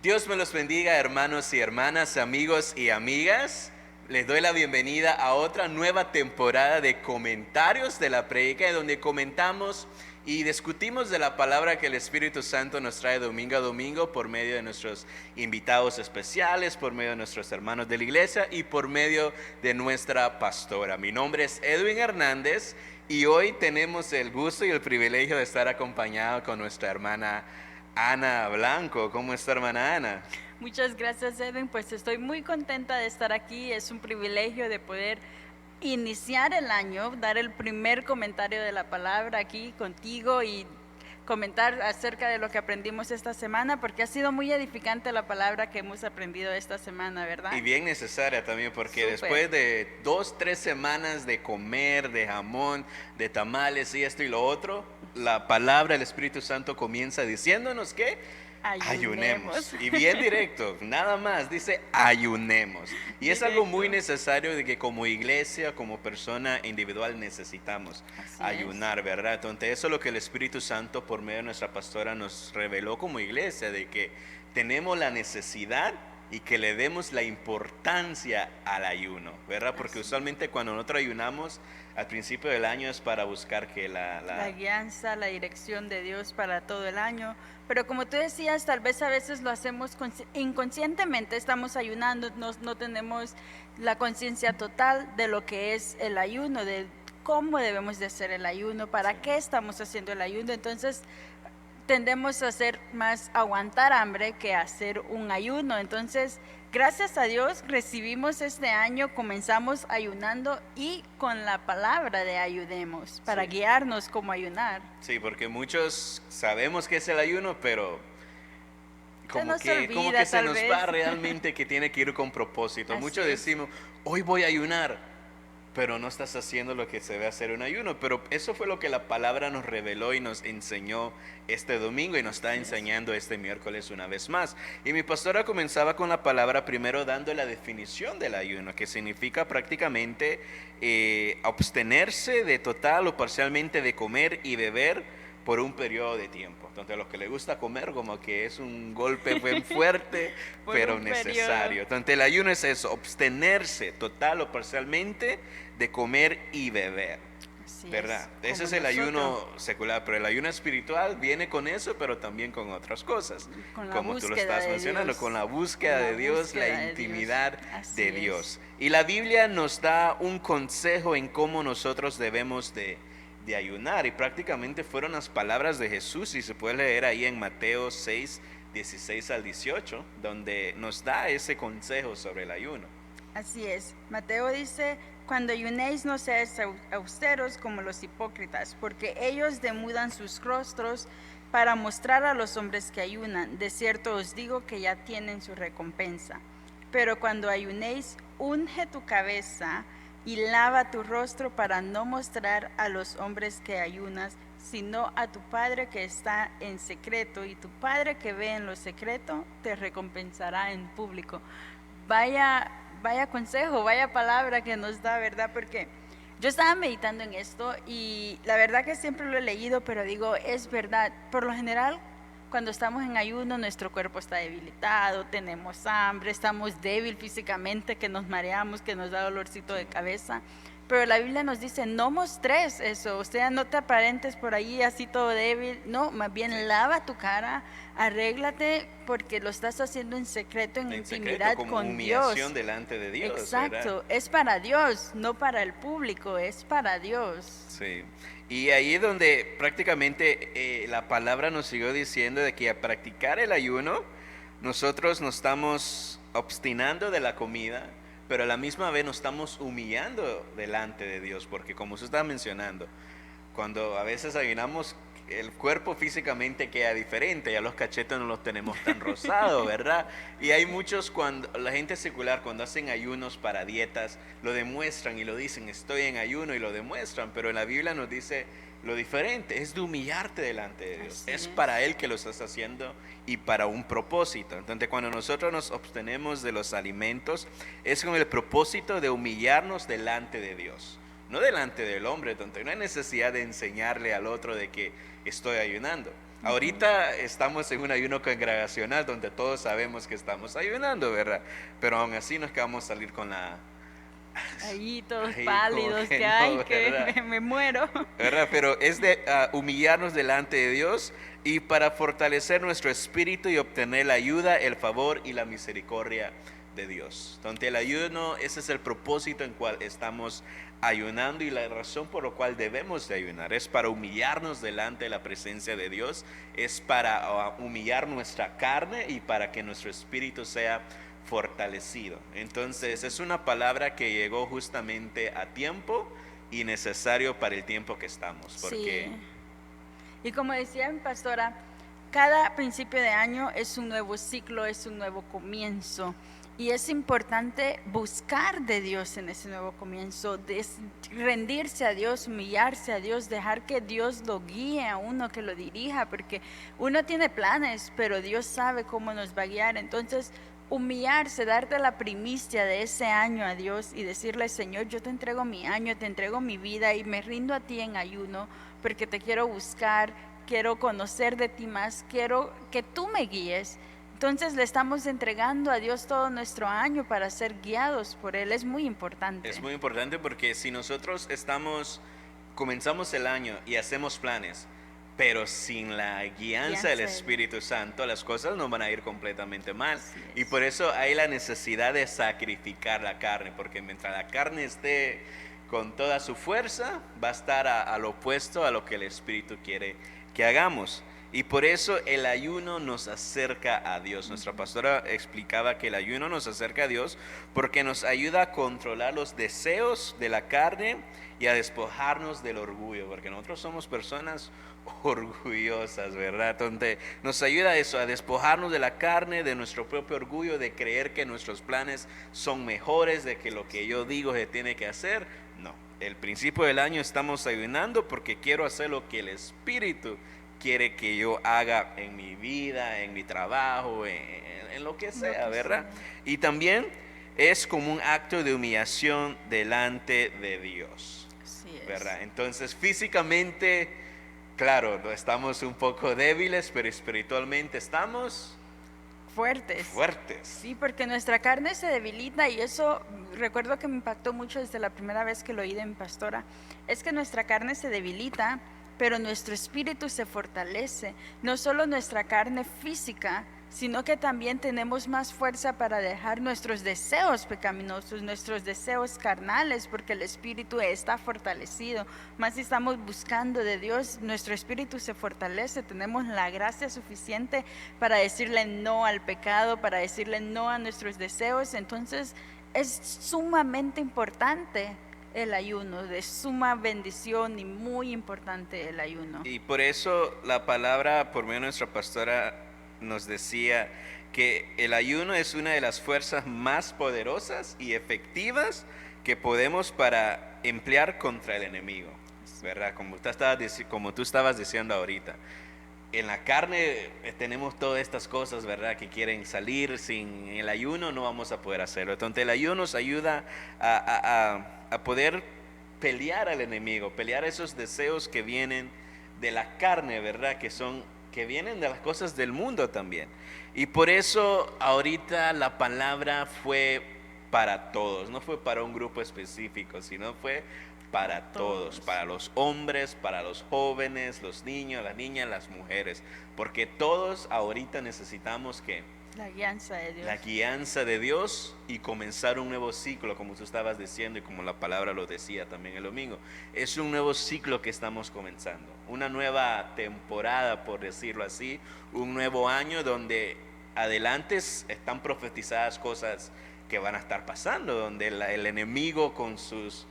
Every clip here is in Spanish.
Dios me los bendiga, hermanos y hermanas, amigos y amigas. Les doy la bienvenida a otra nueva temporada de comentarios de la prédica, donde comentamos y discutimos de la palabra que el Espíritu Santo nos trae domingo a domingo por medio de nuestros invitados especiales, por medio de nuestros hermanos de la iglesia y por medio de nuestra pastora. Mi nombre es Edwin Hernández y hoy tenemos el gusto y el privilegio de estar acompañado con nuestra hermana Ana Blanco. ¿Cómo está, hermana Ana? Muchas gracias, Edwin. Pues estoy muy contenta de estar aquí. Es un privilegio de poder iniciar el año, dar el primer comentario de la palabra aquí contigo y comentar acerca de lo que aprendimos esta semana, porque ha sido muy edificante la palabra que hemos aprendido esta semana, ¿verdad? Y bien necesaria también, porque Súper. después de 2-3 semanas de comer, de jamón, de tamales y esto y lo otro, la palabra del Espíritu Santo comienza diciéndonos que ayunemos. Y bien directo, nada más, dice ayunemos. Y es algo muy necesario de que como iglesia, como persona individual necesitamos ayunar, ¿verdad? Entonces eso es lo que el Espíritu Santo por medio de nuestra pastora nos reveló como iglesia, de que tenemos la necesidad y que le demos la importancia al ayuno, ¿verdad? Porque usualmente cuando nosotros ayunamos al principio del año es para buscar que la guianza, la dirección de Dios para todo el año. Pero como tú decías, tal vez a veces lo hacemos inconscientemente, estamos ayunando, no tenemos la conciencia total de lo que es el ayuno, de cómo debemos de hacer el ayuno, para qué estamos haciendo el ayuno. Entonces tendemos a hacer más aguantar hambre que hacer un ayuno. Entonces, gracias a Dios recibimos este año, comenzamos ayunando y con la palabra de ayudemos para guiarnos cómo ayunar. Sí, porque muchos sabemos que es el ayuno, pero como que se nos va realmente que tiene que ir con propósito. Muchos decimos, hoy voy a ayunar, pero no estás haciendo lo que se debe hacer un ayuno. Pero eso fue lo que la palabra nos reveló y nos enseñó este domingo y nos está enseñando este miércoles una vez más. Y mi pastora comenzaba con la palabra primero dando la definición del ayuno, que significa prácticamente abstenerse de total o parcialmente de comer y beber por un periodo de tiempo. Entonces a los que les gusta comer como que es un golpe bien fuerte pero necesario. Entonces el ayuno es eso, abstenerse total o parcialmente de comer y beber, ¿verdad? Ese es el ayuno secular, pero el ayuno espiritual viene con eso, pero también con otras cosas, como tú lo estás mencionando, con la búsqueda de Dios, la intimidad de Dios. Y la Biblia nos da un consejo en cómo nosotros debemos de ayunar, y prácticamente fueron las palabras de Jesús, y se puede leer ahí en Mateo 6, 16 al 18, donde nos da ese consejo sobre el ayuno. Así es, Mateo dice: cuando ayunéis no seáis austeros como los hipócritas, porque ellos demudan sus rostros para mostrar a los hombres que ayunan. De cierto os digo que ya tienen su recompensa. Pero cuando ayunéis, unge tu cabeza y lava tu rostro para no mostrar a los hombres que ayunas, sino a tu Padre que está en secreto, y tu Padre que ve en lo secreto te recompensará en público. Vaya consejo, vaya palabra que nos da, ¿verdad? Porque yo estaba meditando en esto y la verdad que siempre lo he leído, pero digo, es verdad. Por lo general, cuando estamos en ayuno, nuestro cuerpo está debilitado, tenemos hambre, estamos débil físicamente, que nos mareamos, que nos da dolorcito de cabeza. Pero la Biblia nos dice, no mostres eso, o sea, no te aparentes por ahí así todo débil. No, más bien lava tu cara, arréglate, porque lo estás haciendo en secreto, en intimidad como con humillación Dios. Delante de Dios. Exacto, ¿verdad? Es para Dios, no para el público, es para Dios. Sí, y ahí es donde prácticamente la palabra nos siguió diciendo de que a practicar el ayuno, nosotros nos estamos obstinando de la comida, pero a la misma vez nos estamos humillando delante de Dios, porque como usted estaba mencionando, cuando a veces ayunamos, el cuerpo físicamente queda diferente, ya los cachetes no los tenemos tan rosados, ¿verdad? Y hay muchos, cuando la gente secular, cuando hacen ayunos para dietas, lo demuestran y lo dicen, estoy en ayuno, y lo demuestran, pero en la Biblia nos dice lo diferente, es de humillarte delante de Dios. Es para Él que lo estás haciendo y para un propósito. Entonces cuando nosotros nos abstenemos de los alimentos, es con el propósito de humillarnos delante de Dios, no delante del hombre. Entonces no hay necesidad de enseñarle al otro de que estoy ayunando. Ahorita estamos en un ayuno congregacional donde todos sabemos que estamos ayunando, ¿verdad? Pero aún así no es que vamos a salir con la... Ahí todos Ahí pálidos, que que no, hay, ¿verdad? que me muero. ¿Verdad? Pero es de humillarnos delante de Dios y para fortalecer nuestro espíritu y obtener la ayuda, el favor y la misericordia de Dios. Entonces el ayuno, ese es el propósito en cual estamos ayunando y la razón por la cual debemos de ayunar es para humillarnos delante de la presencia de Dios, es para humillar nuestra carne y para que nuestro espíritu sea fortalecido. Entonces es una palabra que llegó justamente a tiempo y necesario para el tiempo que estamos, porque Sí. Y como decía mi pastora, cada principio de año es un nuevo ciclo, es un nuevo comienzo. Y es importante buscar de Dios en ese nuevo comienzo, rendirse a Dios, humillarse a Dios, dejar que Dios lo guíe a uno, que lo dirija, porque uno tiene planes, pero Dios sabe cómo nos va a guiar. Entonces, humillarse, darte la primicia de ese año a Dios y decirle: Señor, yo te entrego mi año, te entrego mi vida y me rindo a ti en ayuno, porque te quiero buscar, quiero conocer de ti más, quiero que tú me guíes. Entonces le estamos entregando a Dios todo nuestro año para ser guiados por Él. Es muy importante. es muy importante porque si nosotros comenzamos el año y hacemos planes, pero sin la guianza del Espíritu Santo, las cosas nos van a ir completamente mal. Y por eso hay la necesidad de sacrificar la carne, porque mientras la carne esté con toda su fuerza, va a estar al opuesto a lo que el Espíritu quiere que hagamos. Y por eso el ayuno nos acerca a Dios. Nuestra pastora explicaba que el ayuno nos acerca a Dios porque nos ayuda a controlar los deseos de la carne y a despojarnos del orgullo, porque nosotros somos personas orgullosas, ¿verdad? Entonces nos ayuda a eso, a despojarnos de la carne, de nuestro propio orgullo, de creer que nuestros planes son mejores, de que lo que yo digo se tiene que hacer. No, el principio del año estamos ayunando porque quiero hacer lo que el Espíritu quiere que yo haga en mi vida, en mi trabajo, en lo que sea, ¿verdad? Y también es como un acto de humillación delante de Dios, ¿verdad? Entonces físicamente, claro, estamos un poco débiles, pero espiritualmente estamos fuertes. Sí, porque nuestra carne se debilita y eso recuerdo que me impactó mucho desde la primera vez que lo oí de mi pastora. Es que nuestra carne se debilita, pero nuestro espíritu se fortalece. No solo nuestra carne física, sino que también tenemos más fuerza para dejar nuestros deseos pecaminosos, nuestros deseos carnales, porque el espíritu está fortalecido. Más si estamos buscando de Dios, nuestro espíritu se fortalece, tenemos la gracia suficiente para decirle no al pecado, para decirle no a nuestros deseos. Entonces es sumamente importante el ayuno, de suma bendición y muy importante el ayuno. Y por eso la palabra, por medio de nuestra pastora, nos decía que el ayuno es una de las fuerzas más poderosas y efectivas que podemos para emplear contra el enemigo, ¿verdad? Como tú estabas diciendo ahorita. En la carne tenemos todas estas cosas, ¿verdad? Que quieren salir. Sin el ayuno no vamos a poder hacerlo. Entonces el ayuno nos ayuda a poder pelear al enemigo, pelear esos deseos que vienen de la carne, ¿verdad? Que vienen de las cosas del mundo también. Y por eso ahorita la palabra fue para todos, no fue para un grupo específico, sino fue para todos, para los hombres, para los jóvenes, los niños, las niñas, las mujeres, porque todos ahorita necesitamos que la guianza de Dios. La guianza de Dios y comenzar un nuevo ciclo, como tú estabas diciendo y como la palabra lo decía también el domingo. Es un nuevo ciclo que estamos comenzando, una nueva temporada, por decirlo así, un nuevo año donde adelante están profetizadas cosas que van a estar pasando, donde el enemigo con sus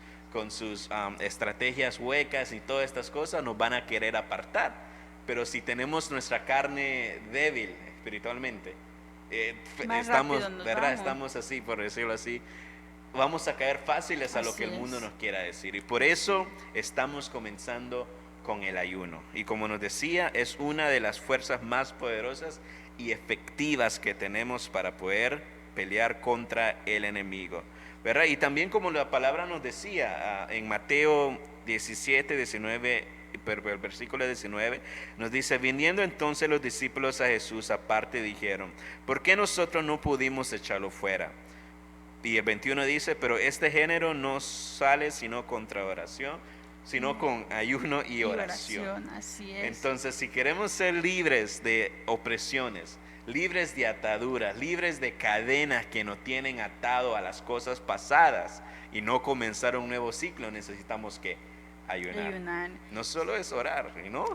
estrategias huecas y todas estas cosas nos van a querer apartar. Pero si tenemos nuestra carne débil espiritualmente, estamos así, por decirlo así, vamos a caer fáciles a lo que el mundo nos quiera decir. Y por eso estamos comenzando con el ayuno. Y como nos decía, es una de las fuerzas más poderosas y efectivas que tenemos para poder pelear contra el enemigo, ¿verdad? Y también como la palabra nos decía en Mateo 17, 19 pero el versículo 19 nos dice: viniendo entonces los discípulos a Jesús aparte, dijeron: ¿por qué nosotros no pudimos echarlo fuera? Y el 21 dice: pero este género no sale sino contra oración, sino con ayuno y oración. Así es. Entonces, si queremos ser libres de opresiones, libres de ataduras, libres de cadenas que nos tienen atado a las cosas pasadas y no comenzar un nuevo ciclo, necesitamos que ayunar. No solo es orar, ¿no?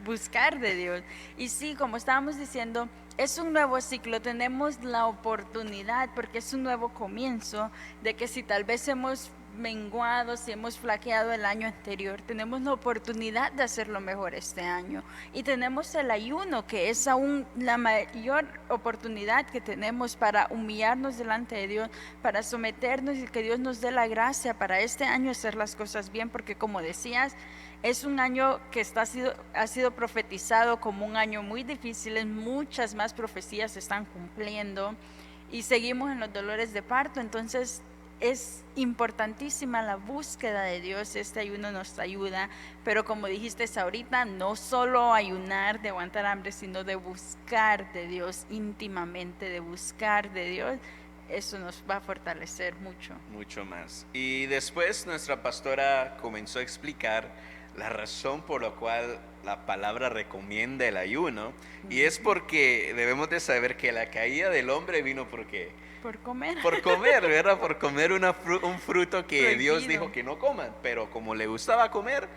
Buscar de Dios. Y sí, como estábamos diciendo, es un nuevo ciclo, tenemos la oportunidad, porque es un nuevo comienzo, de que si tal vez hemos menguado, si hemos flaqueado el año anterior, tenemos la oportunidad de hacerlo mejor este año. Y tenemos el ayuno, que es aún la mayor oportunidad que tenemos para humillarnos delante de Dios, para someternos y que Dios nos dé la gracia para este año hacer las cosas bien, porque como decías, es un año que ha sido profetizado como un año muy difícil, muchas más profecías se están cumpliendo y seguimos en los dolores de parto. Entonces es importantísima la búsqueda de Dios. Este ayuno nos ayuda, pero como dijiste ahorita, no solo ayunar de aguantar hambre, sino de buscar de Dios íntimamente, de buscar de Dios. Eso nos va a fortalecer mucho más. Y después nuestra pastora comenzó a explicar la razón por la cual la palabra recomienda el ayuno, y es porque debemos de saber que la caída del hombre vino porque por comer, ¿verdad? Por comer un fruto que prohibido. Dios dijo que no coman, pero como le gustaba comer,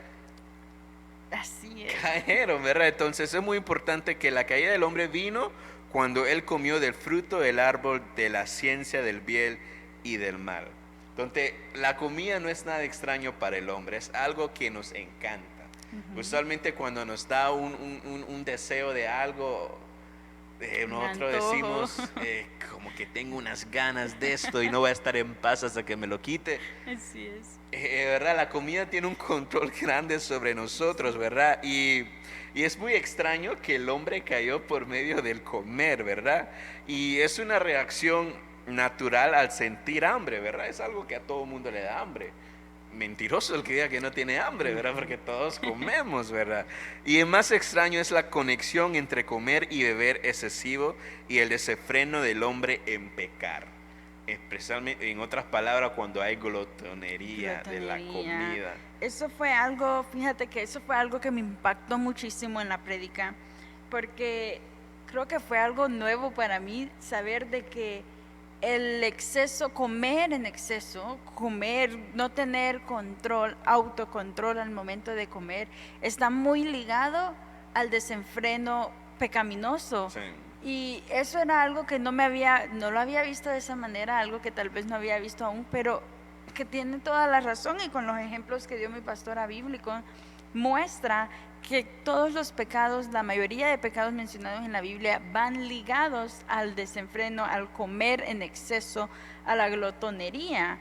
así es, cayeron, ¿verdad? Entonces es muy importante que la caída del hombre vino cuando él comió del fruto del árbol de la ciencia del bien y del mal. Entonces, la comida no es nada extraño para el hombre, es algo que nos encanta. Usualmente cuando nos da un deseo de algo, nosotros decimos, como que tengo unas ganas de esto y no voy a estar en paz hasta que me lo quite. Así es. ¿Verdad? La comida tiene un control grande sobre nosotros, ¿verdad? Y es muy extraño que el hombre cayó por medio del comer, ¿verdad? Y es una reacción natural al sentir hambre, ¿verdad? Es algo que a todo mundo le da hambre. Mentiroso el que diga que no tiene hambre, ¿verdad? Porque todos comemos, ¿verdad? Y el más extraño es la conexión entre comer y beber excesivo y el desenfreno del hombre en pecar. Especialmente, en otras palabras, cuando hay glotonería de la comida. Eso fue algo, fíjate que eso fue algo que me impactó muchísimo en la prédica, porque creo que fue algo nuevo para mí saber de que el exceso, comer en exceso, no tener autocontrol al momento de comer, está muy ligado al desenfreno pecaminoso. Sí. Y eso era algo que no lo había visto de esa manera, algo que tal vez no había visto aún, pero que tiene toda la razón, y con los ejemplos que dio mi pastora bíblico, muestra que todos los pecados, la mayoría de pecados mencionados en la Biblia van ligados al desenfreno, al comer en exceso, a la glotonería.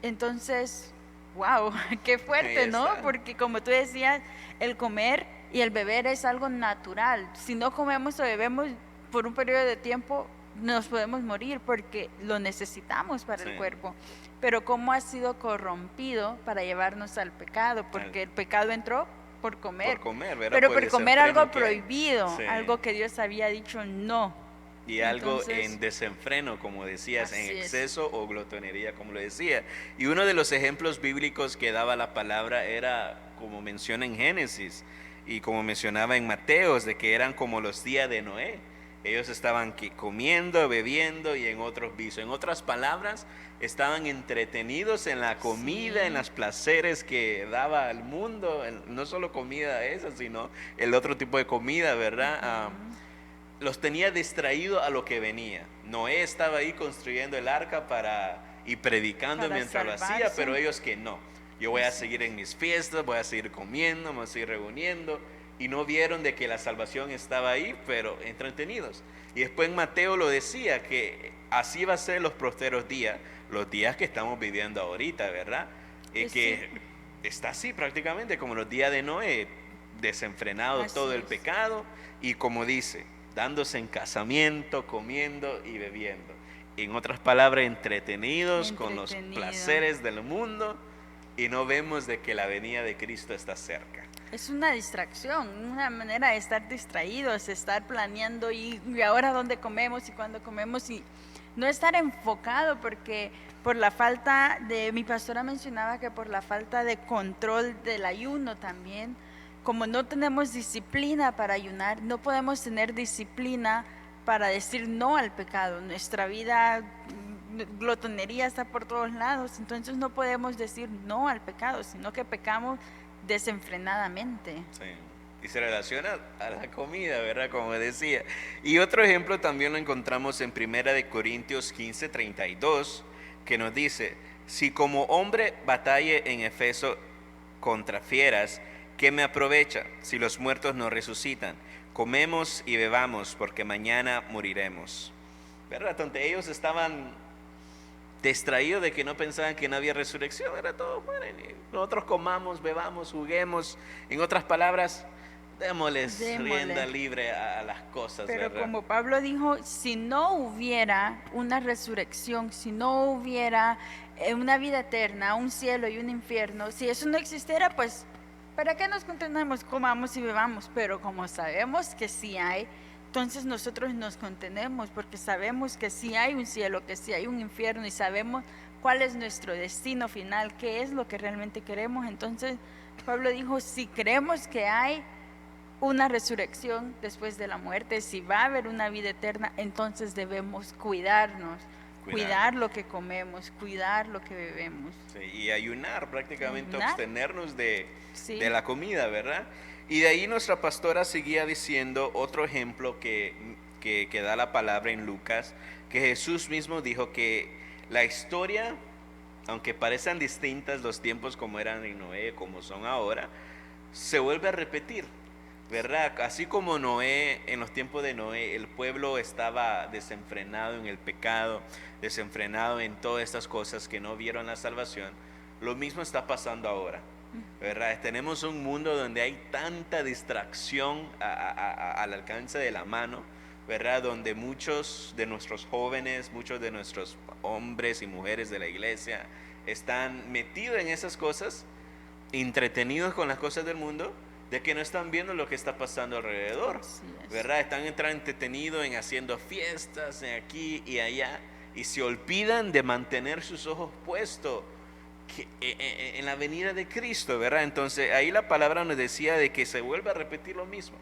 Entonces, wow, qué fuerte, ¿no? Porque como tú decías, el comer y el beber es algo natural. Si no comemos o bebemos por un periodo de tiempo, nos podemos morir porque lo necesitamos para el cuerpo. Pero cómo ha sido corrompido para llevarnos al pecado, porque el pecado entró por comer, ¿verdad? Pero por comer algo prohibido, algo que Dios había dicho no. Y algo en desenfreno, como decías, en exceso o glotonería, como lo decía. Y uno de los ejemplos bíblicos que daba la palabra era, como menciona en Génesis y como mencionaba en Mateos, de que eran como los días de Noé. Ellos estaban comiendo, bebiendo y en otros vicios. En otras palabras, estaban entretenidos en la comida, en los placeres que daba al mundo. No solo comida esa, sino el otro tipo de comida, ¿verdad? Los tenía distraídos a lo que venía. Noé estaba ahí construyendo el arca y predicando mientras lo hacía, pero ellos que no. Yo voy a seguir en mis fiestas, voy a seguir comiendo, me voy a seguir reuniendo. Y no vieron de que la salvación estaba ahí, pero entretenidos. Y después en Mateo lo decía, que así va a ser los posteros días, los días que estamos viviendo ahorita, ¿verdad? Que está así prácticamente como los días de Noé, desenfrenado todo el pecado, y como dice, dándose en casamiento, comiendo y bebiendo. En otras palabras, entretenidos con los placeres del mundo, y no vemos de que la venida de Cristo está cerca. Es una distracción, una manera de estar distraídos, estar planeando y ahora dónde comemos y cuándo comemos y no estar enfocado porque por la falta de, mi pastora mencionaba que por la falta de control del ayuno también, como no tenemos disciplina para ayunar, no podemos tener disciplina para decir no al pecado. Nuestra vida, glotonería está por todos lados, entonces no podemos decir no al pecado, sino que pecamos desenfrenadamente. Sí. Y se relaciona a la comida, ¿verdad? Como decía. Y otro ejemplo también lo encontramos en 1 Corintios 15:32, que nos dice: si como hombre batalle en Efeso contra fieras, ¿qué me aprovecha si los muertos no resucitan? Comemos y bebamos, porque mañana moriremos. ¿Verdad? Entonces ellos estaban distraídos de que no pensaban que no había resurrección, era todo mueren. Nosotros comamos, bebamos, juguemos. En otras palabras, démosles rienda libre a las cosas. Pero ¿verdad? como Pablo dijo, si no hubiera una resurrección, si no hubiera una vida eterna, un cielo y un infierno, si eso no existiera, pues ¿para qué nos contenemos? Comamos y bebamos. Pero como sabemos que sí hay, entonces nosotros nos contenemos porque sabemos que sí hay un cielo, que sí hay un infierno y sabemos cuál es nuestro destino final, qué es lo que realmente queremos. Entonces Pablo dijo, si creemos que hay una resurrección después de la muerte, si va a haber una vida eterna, entonces debemos cuidarnos, cuidar lo que comemos, cuidar lo que bebemos. Sí, y ayunar prácticamente, Ayunar. abstenernos de Sí. la comida, ¿verdad? Y de ahí nuestra pastora seguía diciendo otro ejemplo que da la palabra en Lucas, que Jesús mismo dijo que la historia, aunque parezcan distintas los tiempos como eran en Noé, como son ahora, se vuelve a repetir, ¿verdad? Así como Noé, en los tiempos de Noé, el pueblo estaba desenfrenado en el pecado, desenfrenado en todas estas cosas que no vieron la salvación, lo mismo está pasando ahora, ¿verdad? Tenemos un mundo donde hay tanta distracción al alcance de la mano, ¿verdad? Donde muchos de nuestros jóvenes, muchos de nuestros hombres y mujeres de la iglesia están metidos en esas cosas, entretenidos con las cosas del mundo, de que no están viendo lo que está pasando alrededor, ¿verdad? Están entretenidos en haciendo fiestas en aquí y allá y se olvidan de mantener sus ojos puestos en la venida de Cristo, ¿verdad? Entonces ahí la palabra nos decía de que se vuelve a repetir lo mismo.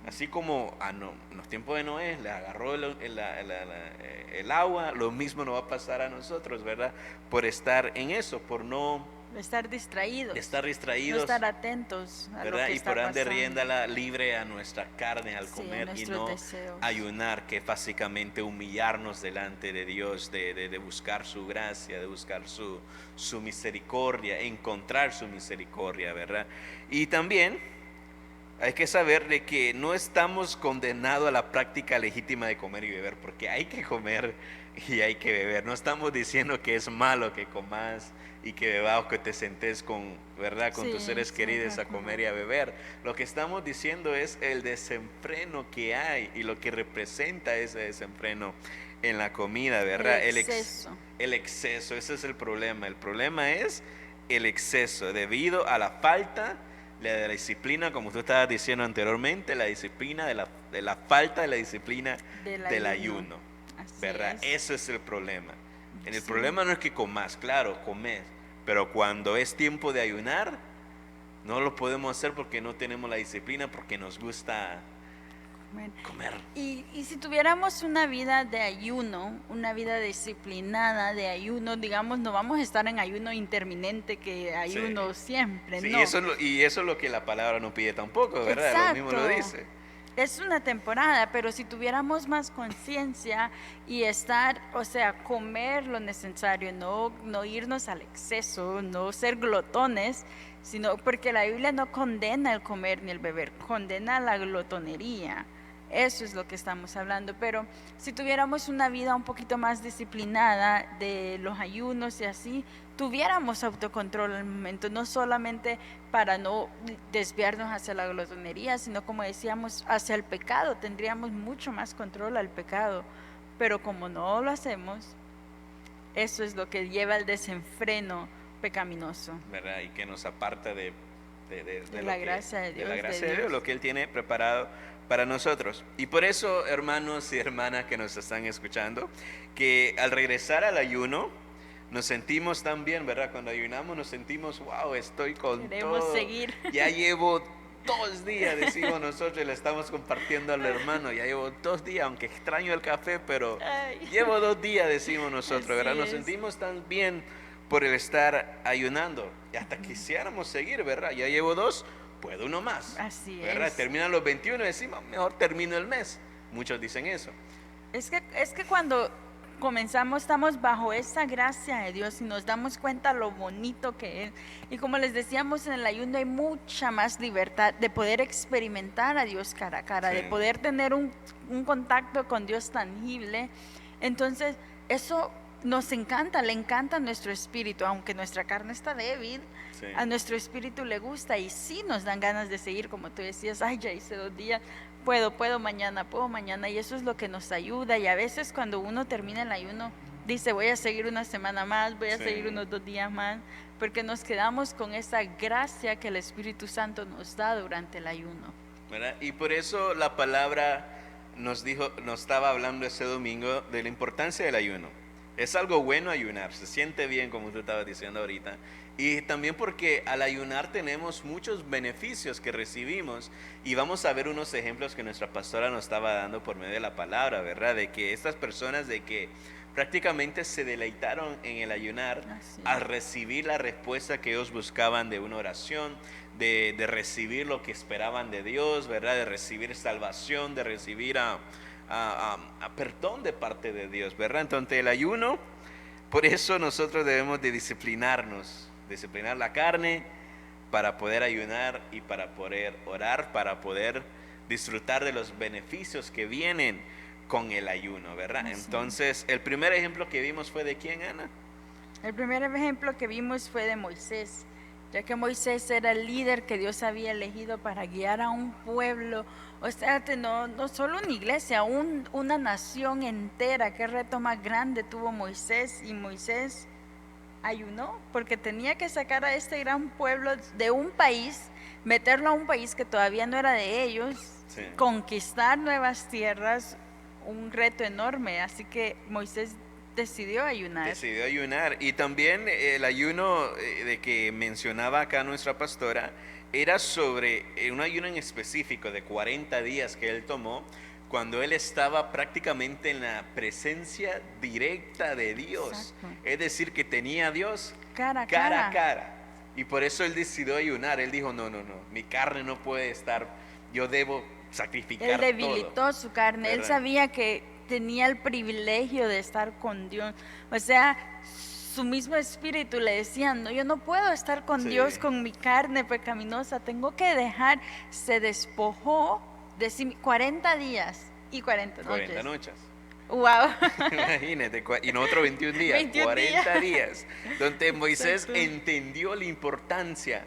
Así como en los tiempos de Noé le agarró el agua, lo mismo nos va a pasar a nosotros, ¿verdad? Por estar en eso, por no estar distraídos, no estar atentos a lo que y está por ande pasando. rienda libre a nuestra carne al comer y no deseos. ayunar, que es básicamente humillarnos delante de Dios, de buscar su gracia, de buscar su misericordia, encontrar su misericordia, ¿verdad? Y también hay que saber de que no estamos condenados a la práctica legítima de comer y beber, porque hay que comer y hay que beber. No estamos diciendo que es malo que comas y que bebas, que te sentes con, ¿verdad? Con tus seres queridos a comer y a beber. Lo que estamos diciendo es el desenfreno que hay y lo que representa ese desenfreno en la comida, ¿verdad? El exceso. El exceso, ese es el problema. El problema es el exceso debido a la falta de la disciplina, como tú estabas diciendo anteriormente, la disciplina de la falta de la disciplina del ayuno, ¿verdad? Eso es el problema. El problema no es que comas, claro, comes, pero cuando es tiempo de ayunar, no lo podemos hacer porque no tenemos la disciplina, porque nos gusta comer. Y si tuviéramos una vida de ayuno, una vida disciplinada de ayuno, digamos, no vamos a estar en ayuno interminente, que ayuno siempre, sí, no. Y eso es lo que la palabra no pide tampoco, ¿verdad? Exacto. Lo mismo lo dice. Es una temporada, pero si tuviéramos más conciencia y estar, o sea, comer lo necesario, no irnos al exceso, no ser glotones, sino porque la Biblia no condena el comer ni el beber, condena la glotonería. Eso es lo que estamos hablando, pero si tuviéramos una vida un poquito más disciplinada de los ayunos y así, tuviéramos autocontrol al momento, no solamente para no desviarnos hacia la glotonería, sino como decíamos, hacia el pecado, tendríamos mucho más control al pecado, pero como no lo hacemos, eso es lo que lleva al desenfreno pecaminoso. ¿Verdad? Y que nos aparta de de la gracia de Dios. De la gracia de Dios, lo que Él tiene preparado para nosotros. Y por eso, hermanos y hermanas que nos están escuchando, que al regresar al ayuno, nos sentimos tan bien, ¿verdad? Cuando ayunamos nos sentimos, wow, estoy con Queremos todo. seguir. Ya llevo 2 días, decimos nosotros, y le estamos compartiendo al hermano. Ya llevo 2 días, aunque extraño el café, pero llevo 2 días, decimos nosotros, ¿verdad? Nos sentimos tan bien por el estar ayunando. Y hasta quisiéramos seguir, ¿verdad? Ya llevo 2, puedo uno más. Así ¿verdad? es. Terminan los 21 y decimos, mejor termino el mes. Muchos dicen eso. Es que cuando comenzamos, estamos bajo esa gracia de Dios y nos damos cuenta lo bonito que es. Y como les decíamos, en el ayuno hay mucha más libertad de poder experimentar a Dios cara a cara, de poder tener un contacto con Dios tangible. Entonces, eso nos encanta, le encanta a nuestro espíritu, aunque nuestra carne está débil. A nuestro espíritu le gusta y sí nos dan ganas de seguir, como tú decías, ay, ya hice 2 días, puedo mañana, y eso es lo que nos ayuda. Y a veces cuando uno termina el ayuno, dice, voy a seguir una semana más, voy a seguir unos 2 días más, porque nos quedamos con esa gracia que el Espíritu Santo nos da durante el ayuno. ¿Verdad? Y por eso la palabra nos estaba hablando ese domingo de la importancia del ayuno. Es algo bueno ayunar, se siente bien, como tú estabas diciendo ahorita. Y también porque al ayunar tenemos muchos beneficios que recibimos, y vamos a ver unos ejemplos que nuestra pastora nos estaba dando por medio de la palabra, ¿verdad? De que estas personas de que prácticamente se deleitaron en el ayunar al recibir la respuesta que ellos buscaban de una oración, de recibir lo que esperaban de Dios, ¿verdad? De recibir salvación, de recibir a perdón de parte de Dios, ¿verdad? Entonces el ayuno, por eso nosotros debemos de disciplinar la carne para poder ayunar y para poder orar, para poder disfrutar de los beneficios que vienen con el ayuno, ¿verdad? Sí. Entonces, el primer ejemplo que vimos fue de quién, Ana. El primer ejemplo que vimos fue de Moisés, ya que Moisés era el líder que Dios había elegido para guiar a un pueblo, o sea, no solo una iglesia, una nación entera. Qué reto más grande tuvo Moisés, y Moisés ayunó porque tenía que sacar a este gran pueblo de un país, meterlo a un país que todavía no era de ellos, conquistar nuevas tierras, un reto enorme. Así que Moisés decidió ayunar. Y también el ayuno de que mencionaba acá nuestra pastora era sobre un ayuno en específico de 40 días que él tomó cuando él estaba prácticamente en la presencia directa de Dios. Exacto. Es decir, que tenía a Dios cara a cara. Y por eso él decidió ayunar. Él dijo, no, mi carne no puede estar, yo debo sacrificar todo. Él debilitó su carne, ¿verdad? Él sabía que tenía el privilegio de estar con Dios. O sea, su mismo espíritu le decía, no, yo no puedo estar con Dios con mi carne pecaminosa, tengo que dejar. Se despojó de 40 días y 40 noches. 40 noches. Wow. Imagínate, y nosotros 21 días, 21 40 días, donde Moisés entendió la importancia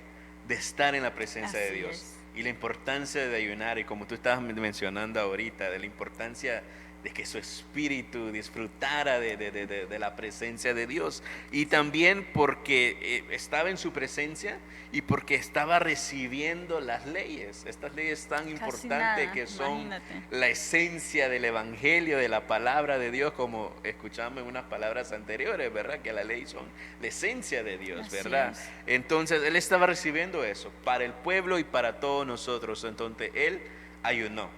de estar en la presencia de Dios y la importancia de ayunar, y como tú estabas mencionando ahorita, de la importancia de que su espíritu disfrutara de la presencia de Dios, y también porque estaba en su presencia y porque estaba recibiendo las leyes, estas leyes tan importantes que son la esencia del evangelio, de la palabra de Dios, como escuchamos en unas palabras anteriores, ¿verdad? Que la ley son la esencia de Dios, ¿verdad? Entonces él estaba recibiendo eso para el pueblo y para todos nosotros. Entonces él ayunó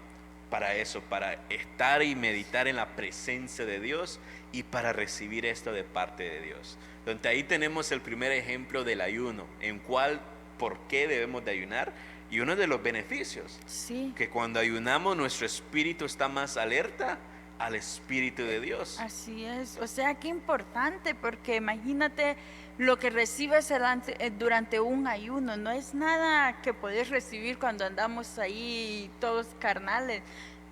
para eso, para estar y meditar en la presencia de Dios y para recibir esto de parte de Dios. Entonces ahí tenemos el primer ejemplo del ayuno, en por qué debemos de ayunar, y uno de los beneficios, que cuando ayunamos nuestro espíritu está más alerta al Espíritu de Dios. Así es, o sea, qué importante, porque imagínate lo que recibes durante un ayuno, no es nada que puedes recibir cuando andamos ahí todos carnales.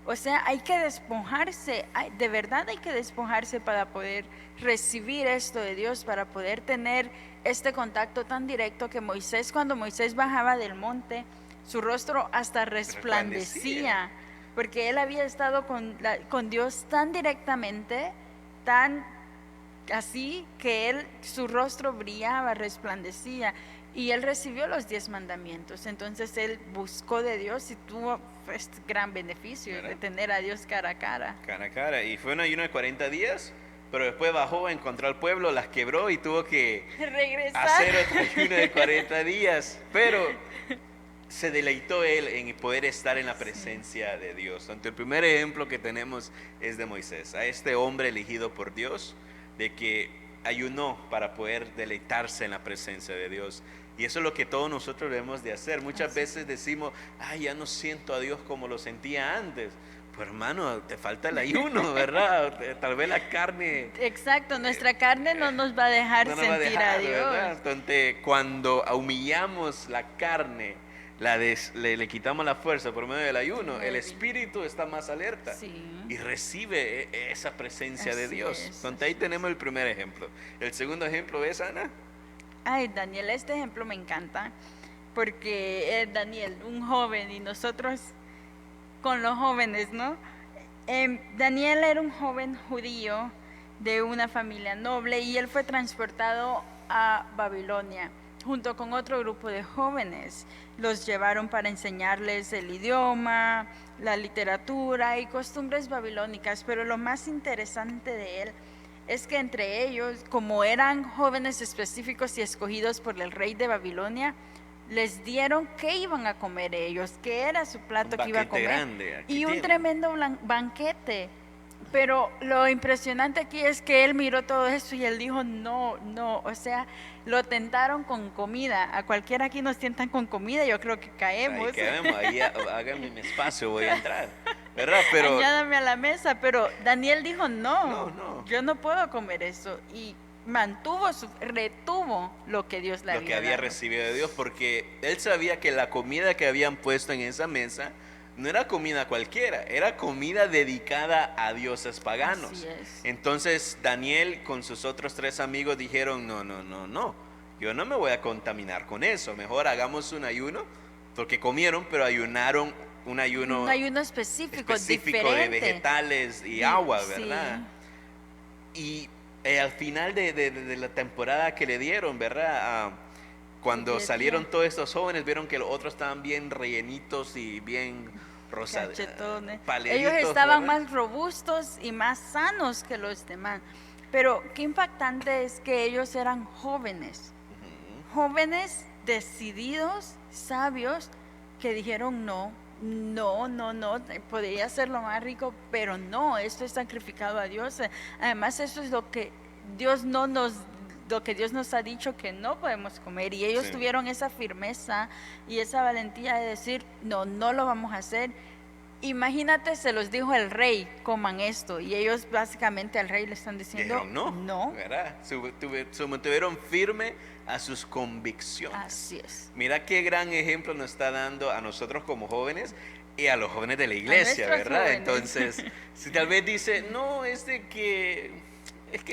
O sea, hay que despojarse, de verdad hay que despojarse para poder recibir esto de Dios, para poder tener este contacto tan directo que Moisés, cuando Moisés bajaba del monte, su rostro hasta resplandecía, porque él había estado con Dios tan directamente, tan así que su rostro brillaba, resplandecía, y él recibió los 10 mandamientos. Entonces él buscó de Dios y tuvo este gran beneficio, ¿verdad?, de tener a Dios cara a cara. Cara a cara. Y fue un ayuno de 40 días, pero después bajó, encontró al pueblo, las quebró y tuvo que regresar, hacer otro ayuno de 40 días. Pero se deleitó él en poder estar en la presencia de Dios. Entonces, el primer ejemplo que tenemos es de Moisés, a este hombre elegido por Dios, de que ayunó para poder deleitarse en la presencia de Dios. Y eso es lo que todos nosotros debemos de hacer. Muchas veces decimos, ay, ya no siento a Dios como lo sentía antes. Pues hermano, te falta el ayuno, ¿verdad? Tal vez la carne... Exacto, nuestra carne no nos va a dejar sentir a Dios. ¿verdad? Entonces, cuando humillamos la carne, le quitamos la fuerza por medio del ayuno, el espíritu está más alerta, sí, y recibe esa presencia de Dios. Entonces ahí tenemos el primer ejemplo. El segundo ejemplo es, Ana. Ay, Daniel, este ejemplo me encanta, porque Daniel, un joven, y nosotros con los jóvenes, ¿no? Daniel era un joven judío de una familia noble, y él fue transportado a Babilonia junto con otro grupo de jóvenes. Los llevaron para enseñarles el idioma, la literatura y costumbres babilónicas, pero lo más interesante de él es que entre ellos, como eran jóvenes específicos y escogidos por el rey de Babilonia, les dieron qué iban a comer ellos, qué era su plato que iba a comer. Grande, y un tremendo banquete. Pero lo impresionante aquí es que él miró todo eso y él dijo, no, o sea, lo tentaron con comida. A cualquiera aquí nos tientan con comida, yo creo que caemos. Ahí háganme mi espacio, voy a entrar, ¿verdad? Pero añádame a la mesa, pero Daniel dijo, no, yo no puedo comer eso. Y retuvo lo que Dios le había dado. Lo que había recibido de Dios, porque él sabía que la comida que habían puesto en esa mesa no era comida cualquiera, era comida dedicada a dioses paganos. Así es. Entonces Daniel con sus otros 3 amigos dijeron, no, yo no me voy a contaminar con eso, mejor hagamos un ayuno, porque comieron, pero ayunaron un ayuno específico de vegetales y agua, ¿verdad? Sí. Y al final de la temporada que le dieron, ¿verdad? Cuando salieron todos estos jóvenes, vieron que los otros estaban bien rellenitos y bien rosados. Ellos estaban, ¿verdad?, más robustos y más sanos que los demás. Pero qué impactante es que ellos eran jóvenes. Jóvenes decididos, sabios, que dijeron no, podría ser lo más rico, pero no, esto es sacrificado a Dios. Además, eso es lo que Dios nos ha dicho que no podemos comer, y ellos tuvieron esa firmeza y esa valentía de decir, no lo vamos a hacer. Imagínate, se los dijo el rey, coman esto, y ellos básicamente al rey le están diciendo no. ¿Verdad? Se mantuvieron firme a sus convicciones. Así es. Mira qué gran ejemplo nos está dando a nosotros como jóvenes y a los jóvenes de la iglesia, ¿verdad? Jóvenes. Entonces, si tal vez dice, no, es que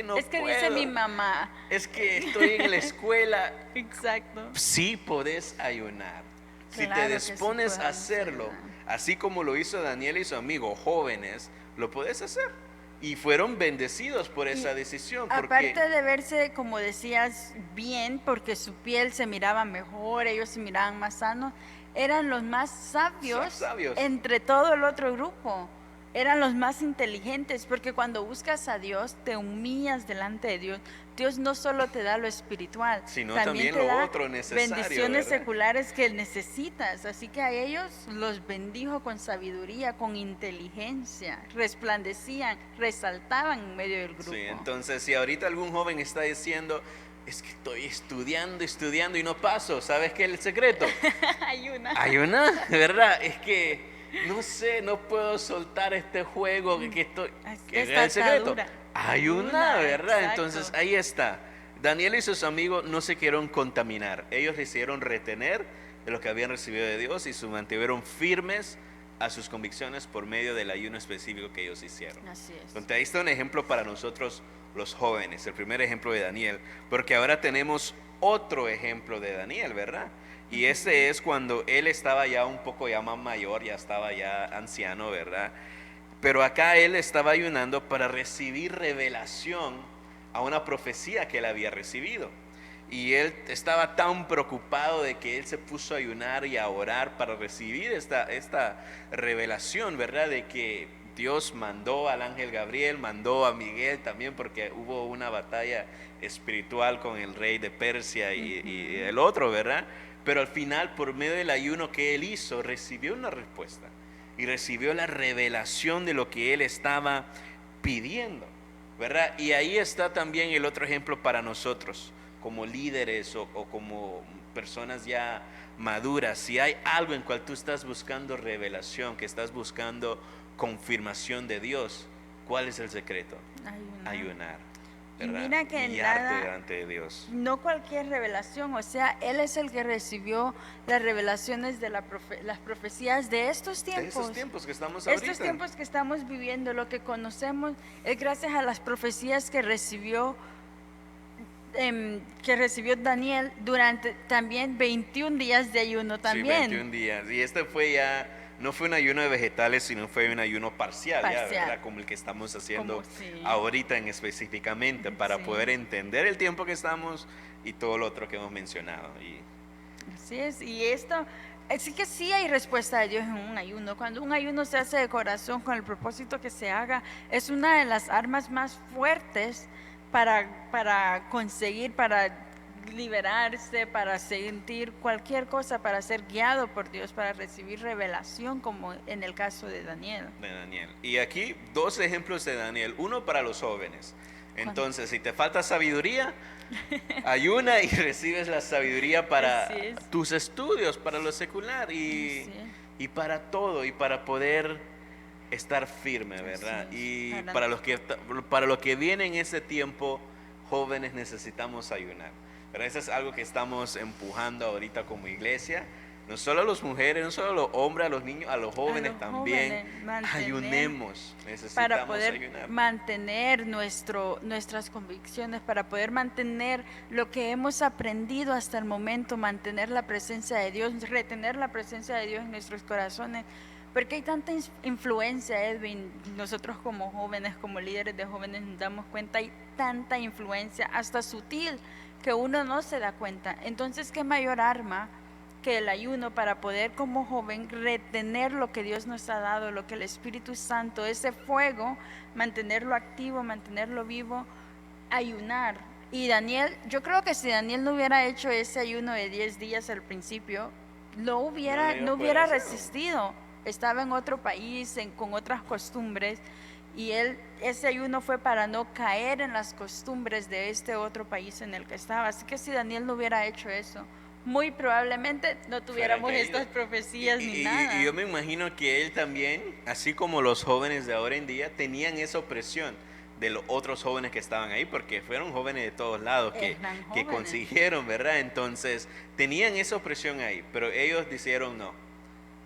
no es que puedo. Dice mi mamá, es que estoy en la escuela. Exacto. Sí podés ayunar, si te dispones a hacerlo, así como lo hizo Daniel y su amigo, jóvenes, lo podés hacer. Y fueron bendecidos por esa decisión. Aparte de verse, como decías, bien, porque su piel se miraba mejor, ellos se miraban más sanos, eran los más sabios entre todo el otro grupo. Eran los más inteligentes, porque cuando buscas a Dios, te humillas delante de Dios. Dios no solo te da lo espiritual, sino también te da otro necesario, bendiciones, ¿verdad?, seculares que necesitas. Así que a ellos los bendijo con sabiduría, con inteligencia, resplandecían, resaltaban en medio del grupo. Sí, entonces si ahorita algún joven está diciendo, es que estoy estudiando y no paso, ¿sabes qué es el secreto? Ayuna, ¿verdad? Es que no sé, no puedo soltar este juego que estoy... ¿Qué es el secreto? Ayuna, ¿verdad? Exacto. Entonces ahí está. Daniel y sus amigos no se quisieron contaminar. Ellos decidieron retener de lo que habían recibido de Dios y se mantuvieron firmes a sus convicciones por medio del ayuno específico que ellos hicieron. Así es. Entonces ahí está un ejemplo para nosotros los jóvenes, el primer ejemplo de Daniel, porque ahora tenemos otro ejemplo de Daniel, ¿verdad? Y ese es cuando él estaba ya un poco ya más mayor, ya estaba ya anciano, ¿verdad? Pero acá él estaba ayunando para recibir revelación a una profecía que él había recibido. Y él estaba tan preocupado de que él se puso a ayunar y a orar para recibir esta revelación, ¿verdad? De que Dios mandó al ángel Gabriel, mandó a Miguel también, porque hubo una batalla espiritual con el rey de Persia y el otro, ¿verdad? Pero al final, por medio del ayuno que él hizo, recibió una respuesta y recibió la revelación de lo que él estaba pidiendo, ¿verdad? Y ahí está también el otro ejemplo para nosotros como líderes o como personas ya maduras. Si hay algo en cual tú estás buscando revelación, que estás buscando confirmación de Dios, ¿cuál es el secreto? Ayunar. Y mira que nada, delante de Dios. No cualquier revelación, o sea, Él es el que recibió las revelaciones de las profecías de estos tiempos. De estos tiempos que estamos ahorita. Estos tiempos que estamos viviendo, lo que conocemos es gracias a las profecías que recibió Daniel durante también 21 días de ayuno también. Sí, 21 días. Y este fue ya, no fue un ayuno de vegetales, sino fue un ayuno parcial. Ya, ¿verdad? Como el que estamos haciendo ahorita específicamente, para poder entender el tiempo que estamos y todo lo otro que hemos mencionado. Así es, y esto, así que sí hay respuesta de Dios en un ayuno. Cuando un ayuno se hace de corazón con el propósito que se haga, es una de las armas más fuertes para conseguir, para liberarse, para sentir cualquier cosa, para ser guiado por Dios, para recibir revelación, como en el caso de Daniel. Y aquí 2 ejemplos de Daniel, uno para los jóvenes. Entonces, si te falta sabiduría, ayuna y recibes la sabiduría para tus estudios, para lo secular y para todo, y para poder estar firme, ¿verdad? Y para los que viene en ese tiempo, jóvenes, necesitamos ayunar. Pero eso es algo que estamos empujando ahorita como iglesia. No solo a las mujeres, no solo a los hombres, a los niños, a los jóvenes también. Ayunemos, necesitamos para poder ayunar. Mantener nuestras convicciones, para poder mantener lo que hemos aprendido hasta el momento, mantener la presencia de Dios, retener la presencia de Dios en nuestros corazones. Porque hay tanta influencia, Edwin. Nosotros como jóvenes, como líderes de jóvenes, nos damos cuenta, hay tanta influencia, hasta sutil, que uno no se da cuenta. Entonces, ¿qué mayor arma que el ayuno para poder como joven retener lo que Dios nos ha dado, lo que el Espíritu Santo, ese fuego, mantenerlo activo, mantenerlo vivo, ayunar? Y Daniel, yo creo que si Daniel no hubiera hecho ese ayuno de 10 días al principio, no hubiera resistido. Estaba en otro país, con otras costumbres, y ese ayuno fue para no caer en las costumbres de este otro país en el que estaba. Así que si Daniel no hubiera hecho eso, muy probablemente no tuviéramos estas profecías ni nada. Y yo me imagino que él también, así como los jóvenes de ahora en día, tenían esa opresión de los otros jóvenes que estaban ahí, porque fueron jóvenes de todos lados que consiguieron, ¿verdad? Entonces tenían esa opresión ahí, pero ellos dijeron no,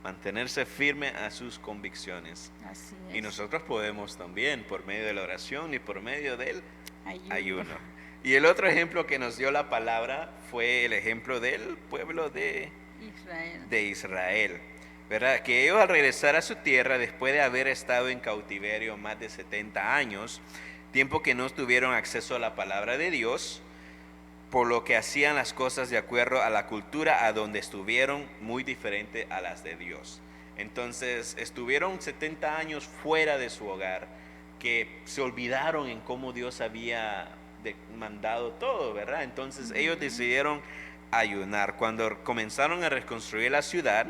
mantenerse firme a sus convicciones. Así es. Y nosotros podemos también, por medio de la oración y por medio del ayuno. Y el otro ejemplo que nos dio la palabra fue el ejemplo del pueblo de Israel, ¿verdad? Que ellos, al regresar a su tierra después de haber estado en cautiverio más de 70 años, tiempo que no tuvieron acceso a la palabra de Dios, por lo que hacían las cosas de acuerdo a la cultura a donde estuvieron, muy diferente a las de Dios. Entonces estuvieron 70 años fuera de su hogar, que se olvidaron en cómo Dios había mandado todo, ¿verdad? Entonces ellos decidieron ayunar. Cuando comenzaron a reconstruir la ciudad,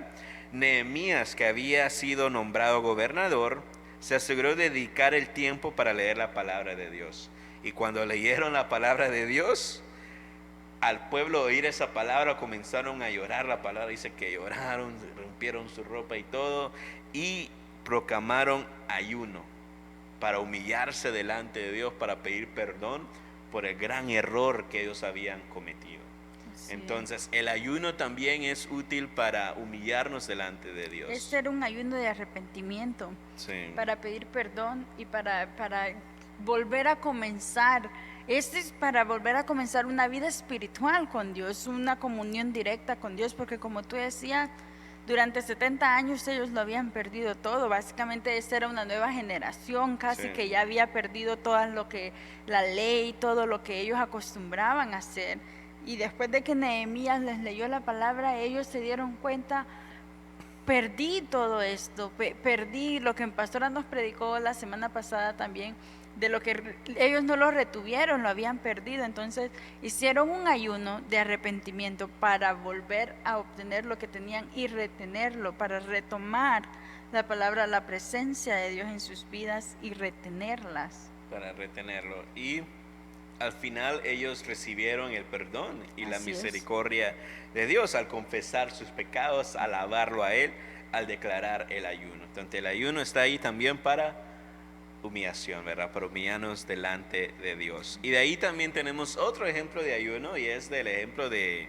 Nehemías, que había sido nombrado gobernador, se aseguró de dedicar el tiempo para leer la palabra de Dios. Y cuando leyeron la palabra de Dios, al pueblo oír esa palabra, comenzaron a llorar la palabra. Dice que lloraron, rompieron su ropa y todo, y proclamaron ayuno para humillarse delante de Dios, para pedir perdón por el gran error que ellos habían cometido. Entonces el ayuno también es útil para humillarnos delante de Dios. Es ser un ayuno de arrepentimiento, para pedir perdón y para volver a comenzar. Este es para volver a comenzar una vida espiritual con Dios, una comunión directa con Dios, porque como tú decías, durante 70 años ellos lo habían perdido todo. Básicamente esta era una nueva generación, casi Sí. que ya había perdido todo lo que la ley, todo lo que ellos acostumbraban a hacer. Y después de que Nehemías les leyó la palabra, ellos se dieron cuenta, perdí todo esto, perdí lo que el pastor nos predicó la semana pasada también, de lo que ellos no lo retuvieron, lo habían perdido. Entonces hicieron un ayuno de arrepentimiento para volver a obtener lo que tenían y retenerlo, para retomar la palabra, la presencia de Dios en sus vidas y retenerlas. Para retenerlo. Y al final ellos recibieron el perdón y la misericordia de Dios al confesar sus pecados, al alabarlo a Él, al declarar el ayuno. Entonces el ayuno está ahí también para humillación, ¿verdad? Para humillarnos delante de Dios. Y de ahí también tenemos otro ejemplo de ayuno, y es del ejemplo de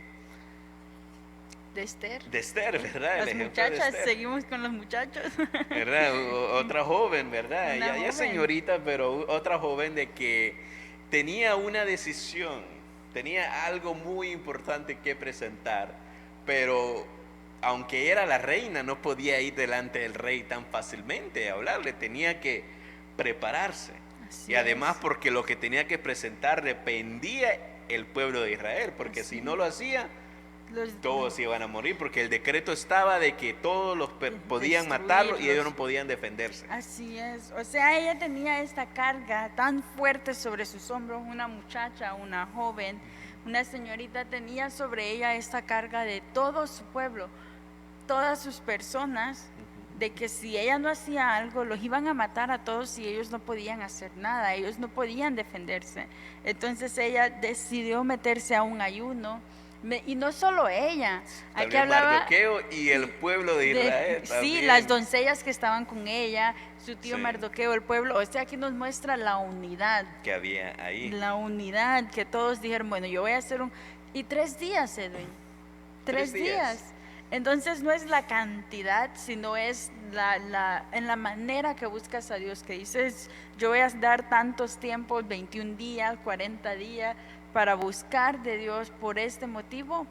Esther. De Esther, ¿verdad? Las muchachas, seguimos con los muchachos. ¿Verdad? Otra joven, ¿verdad? Ya señorita, pero otra joven de que tenía una decisión, tenía algo muy importante que presentar, pero aunque era la reina, no podía ir delante del rey tan fácilmente a hablarle, tenía que prepararse. Así y además es. Porque lo que tenía que presentar dependía el pueblo de Israel, porque si no lo hacía, todos iban a morir, porque el decreto estaba de que todos los podían matarlo y ellos no podían defenderse. Así es, o sea, ella tenía esta carga tan fuerte sobre sus hombros, una muchacha, una joven, una señorita tenía sobre ella esta carga de todo su pueblo, todas sus personas, de que si ella no hacía algo, los iban a matar a todos y ellos no podían hacer nada, ellos no podían defenderse. Entonces ella decidió meterse a un ayuno. Y no solo ella, aquí hablaba Mardoqueo y el pueblo de Israel sí, las doncellas que estaban con ella, su tío Mardoqueo, el pueblo. O sea, aquí nos muestra la unidad que había ahí, la unidad, que todos dijeron, bueno, yo voy a hacer y 3 días, Edwin, 3 días. Entonces no es la cantidad, sino es en la manera que buscas a Dios, que dices, yo voy a dar tantos tiempos, 21 días, 40 días, para buscar de Dios por este motivo,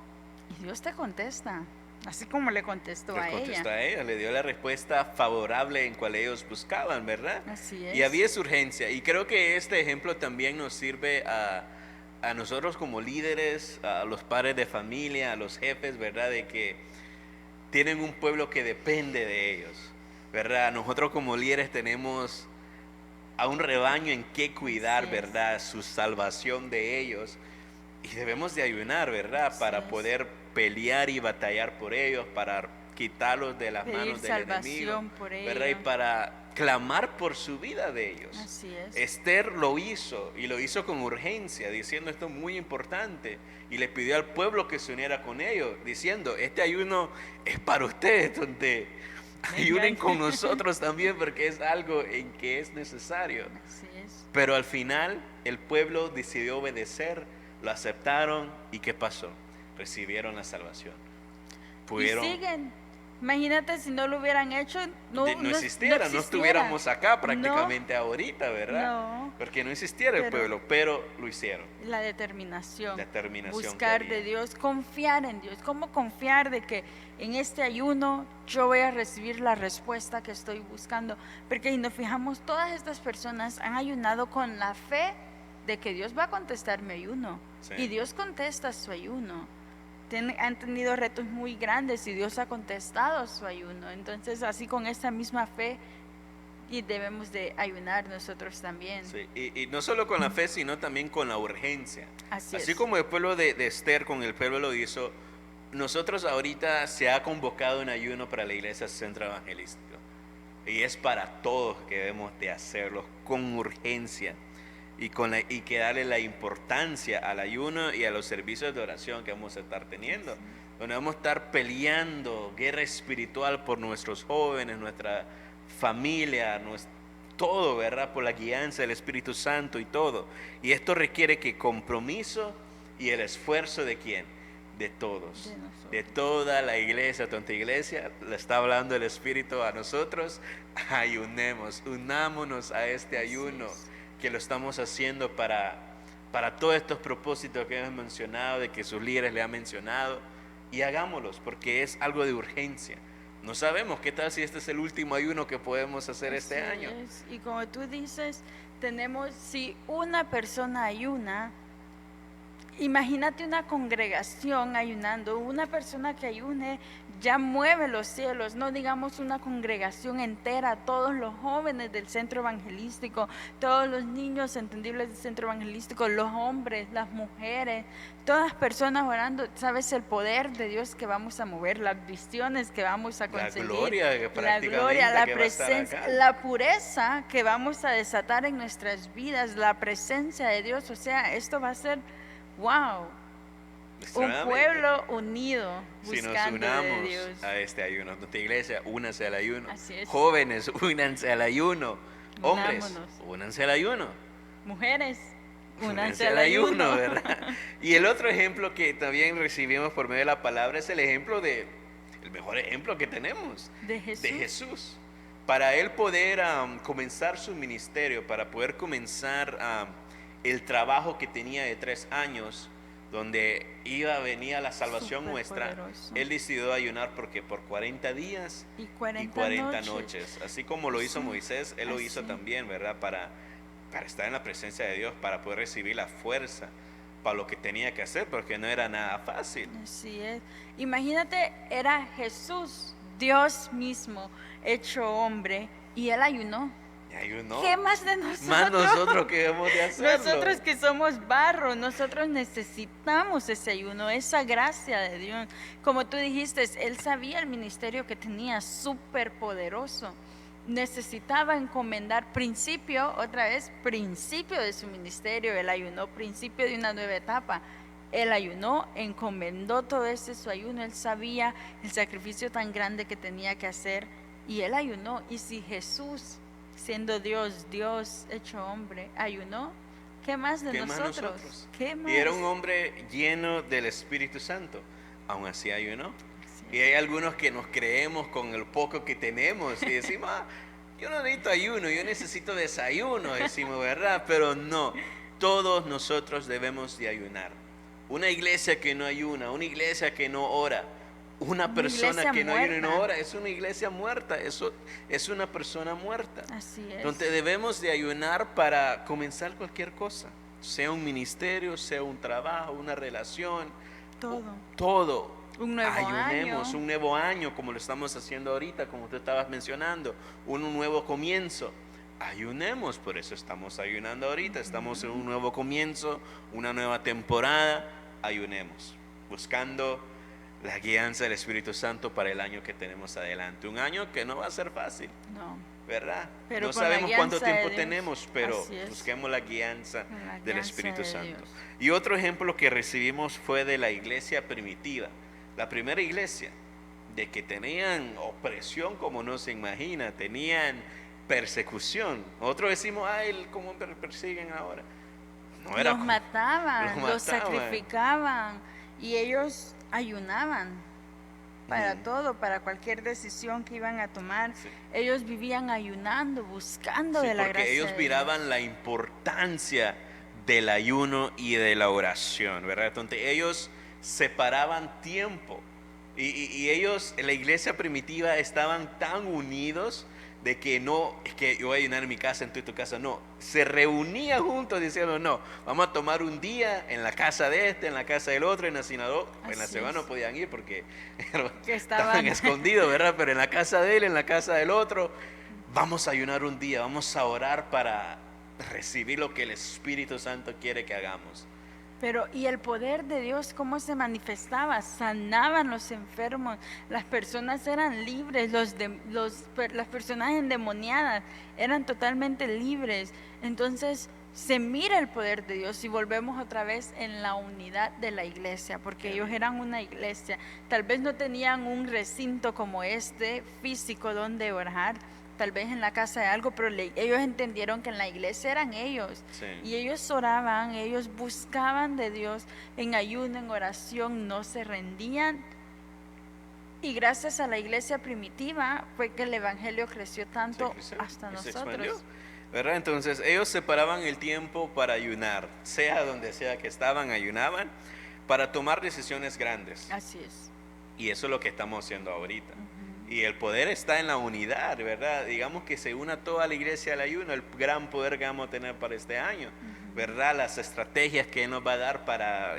y Dios te contesta, así como le contestó a ella. Le dio la respuesta favorable en cual ellos buscaban, ¿verdad? Así es. Y había esa urgencia, y creo que este ejemplo también nos sirve a nosotros como líderes, a los padres de familia, a los jefes, ¿verdad? De que tienen un pueblo que depende de ellos, ¿verdad? Nosotros como líderes tenemos a un rebaño en que cuidar, ¿verdad? Su salvación de ellos, y debemos de ayunar, ¿verdad? Para poder pelear y batallar por ellos, para quitarlos de las manos del enemigo, ¿verdad? Y para clamar por su vida de ellos. Así es. Esther lo hizo, y lo hizo con urgencia, diciendo esto es muy importante, y le pidió al pueblo que se uniera con ellos, diciendo, este ayuno es para ustedes, donde ayunen con nosotros también, porque es algo en que es necesario. Así es. Pero al final el pueblo decidió obedecer, lo aceptaron, y ¿qué pasó? Recibieron la salvación. Y siguen. Imagínate si no lo hubieran hecho, no existiera, no estuviéramos acá prácticamente ahorita, ¿verdad? No. Porque no existiera el pueblo, pero lo hicieron. La determinación. Buscar de Dios, confiar en Dios. ¿Cómo confiar de que en este ayuno yo voy a recibir la respuesta que estoy buscando? Porque si nos fijamos, todas estas personas han ayunado con la fe de que Dios va a contestar mi ayuno. Sí. Y Dios contesta su ayuno. Han tenido retos muy grandes y Dios ha contestado su ayuno. Entonces, así con esta misma fe, y debemos de ayunar nosotros también. Sí, y no solo con la fe, sino también con la urgencia. Así como el pueblo de Esther con el pueblo lo hizo, nosotros ahorita se ha convocado un ayuno para la Iglesia Centro Evangelístico. Y es para todos que debemos de hacerlo con urgencia. Y que darle la importancia al ayuno y a los servicios de oración que vamos a estar teniendo, donde vamos a estar peleando guerra espiritual por nuestros jóvenes, nuestra familia, todo, ¿verdad? Por la guianza del Espíritu Santo y todo. Y esto requiere que compromiso y el esfuerzo de ¿quién? De todos, de toda la iglesia, toda iglesia. Le está hablando el Espíritu a nosotros. Ayunemos, unámonos a este ayuno, que lo estamos haciendo para todos estos propósitos que hemos mencionado, de que sus líderes le han mencionado, y hagámoslos, porque es algo de urgencia. no sabemos qué tal si este es el último ayuno que podemos hacer este año. Y como tú dices, si una persona ayuna, imagínate una congregación ayunando. Una persona que ayune ya mueve los cielos, no digamos una congregación entera, todos los jóvenes del centro evangelístico, todos los niños entendibles del centro evangelístico, los hombres, las mujeres, todas personas orando. ¿Sabes el poder de Dios que vamos a mover? Las visiones que vamos a conseguir, la gloria, la presencia, la pureza que vamos a desatar en nuestras vidas, la presencia de Dios. O sea, esto va a ser wow, un pueblo unido buscando si nos unamos de Dios a este ayuno. Nuestra iglesia, únanse al ayuno. Así es. Jóvenes, únanse al ayuno. Hombres, Unámonos. únanse al ayuno. Mujeres, únanse al ayuno, ¿verdad? Y el otro ejemplo que también recibimos por medio de la palabra es el mejor ejemplo que tenemos de Jesús. Para él poder comenzar su ministerio, para poder comenzar el trabajo que tenía de 3 años, donde venía la salvación nuestra, él decidió ayunar porque por 40 días y 40 noches, así como lo hizo Moisés, él lo hizo también, ¿verdad? Para estar en la presencia de Dios, para poder recibir la fuerza para lo que tenía que hacer, porque no era nada fácil. Así es. Imagínate, era Jesús, Dios mismo, hecho hombre, y él ayunó. ¿Qué más de nosotros? Más nosotros que debemos de hacerlo. Nosotros que somos barro, nosotros necesitamos ese ayuno, esa gracia de Dios. Como tú dijiste, él sabía el ministerio que tenía, súper poderoso. Necesitaba encomendar principio de su ministerio. Él ayunó, principio de una nueva etapa. Él ayunó, encomendó todo su ayuno. Él sabía el sacrificio tan grande que tenía que hacer, y él ayunó. Y si Jesús, siendo Dios hecho hombre, ayunó, ¿qué más de nosotros? ¿Qué más? Y era un hombre lleno del Espíritu Santo, aún así ayunó. Y hay algunos que nos creemos con el poco que tenemos y decimos, yo no necesito ayuno, yo necesito desayuno, decimos, ¿verdad? Pero no, todos nosotros debemos de ayunar. Una iglesia que no ayuna, una iglesia que no ora, una persona que no ayuna y no ora, es una iglesia muerta, eso es una persona muerta. Así es. Entonces debemos de ayunar para comenzar cualquier cosa, sea un ministerio, sea un trabajo, una relación, todo. Un nuevo año, como lo estamos haciendo ahorita, como tú estabas mencionando, un nuevo comienzo. Ayunemos, por eso estamos ayunando ahorita, estamos en un nuevo comienzo, una nueva temporada. Ayunemos, buscando la guianza del Espíritu Santo para el año que tenemos adelante. Un año que no va a ser fácil, ¿verdad? Pero no sabemos cuánto tiempo tenemos, pero busquemos la guianza del Espíritu Santo. Y otro ejemplo que recibimos fue de la iglesia primitiva. La primera iglesia, de que tenían opresión como no se imagina, tenían persecución. Nosotros decimos, ¿cómo persiguen ahora? Los mataban, los sacrificaban, y ellos ayunaban para todo, para cualquier decisión que iban a tomar. Ellos vivían ayunando, buscando de la gracia. Porque ellos miraban la importancia del ayuno y de la oración, ¿verdad? Entonces ellos separaban tiempo, y ellos en la iglesia primitiva estaban tan unidos de que no, es que yo voy a ayunar en mi casa, en tu casa, no, se reunían juntos diciendo, no, vamos a tomar un día en la casa de en la casa del otro, en la sinagoga. En la semana no podían ir porque estaban escondidos, ¿verdad? Pero en la casa de él, en la casa del otro, vamos a ayunar un día, vamos a orar para recibir lo que el Espíritu Santo quiere que hagamos. Pero, ¿y el poder de Dios cómo se manifestaba? Sanaban los enfermos, las personas eran libres, las personas endemoniadas eran totalmente libres. Entonces se mira el poder de Dios, y volvemos otra vez en la unidad de la iglesia, porque ellos eran una iglesia. Tal vez no tenían un recinto como físico donde orar, tal vez en la casa de algo, pero ellos entendieron que en la iglesia eran ellos, y ellos oraban, ellos buscaban de Dios en ayuno, en oración, no se rendían. Y gracias a la iglesia primitiva fue que el evangelio creció tanto hasta nosotros, ¿verdad? Entonces ellos separaban el tiempo para ayunar, sea donde sea que estaban, ayunaban para tomar decisiones grandes. Así es. Y eso es lo que estamos haciendo ahorita. Y el poder está en la unidad, ¿verdad? Digamos que se una toda la iglesia al ayuno, el gran poder que vamos a tener para este año, ¿verdad? Las estrategias que nos va a dar para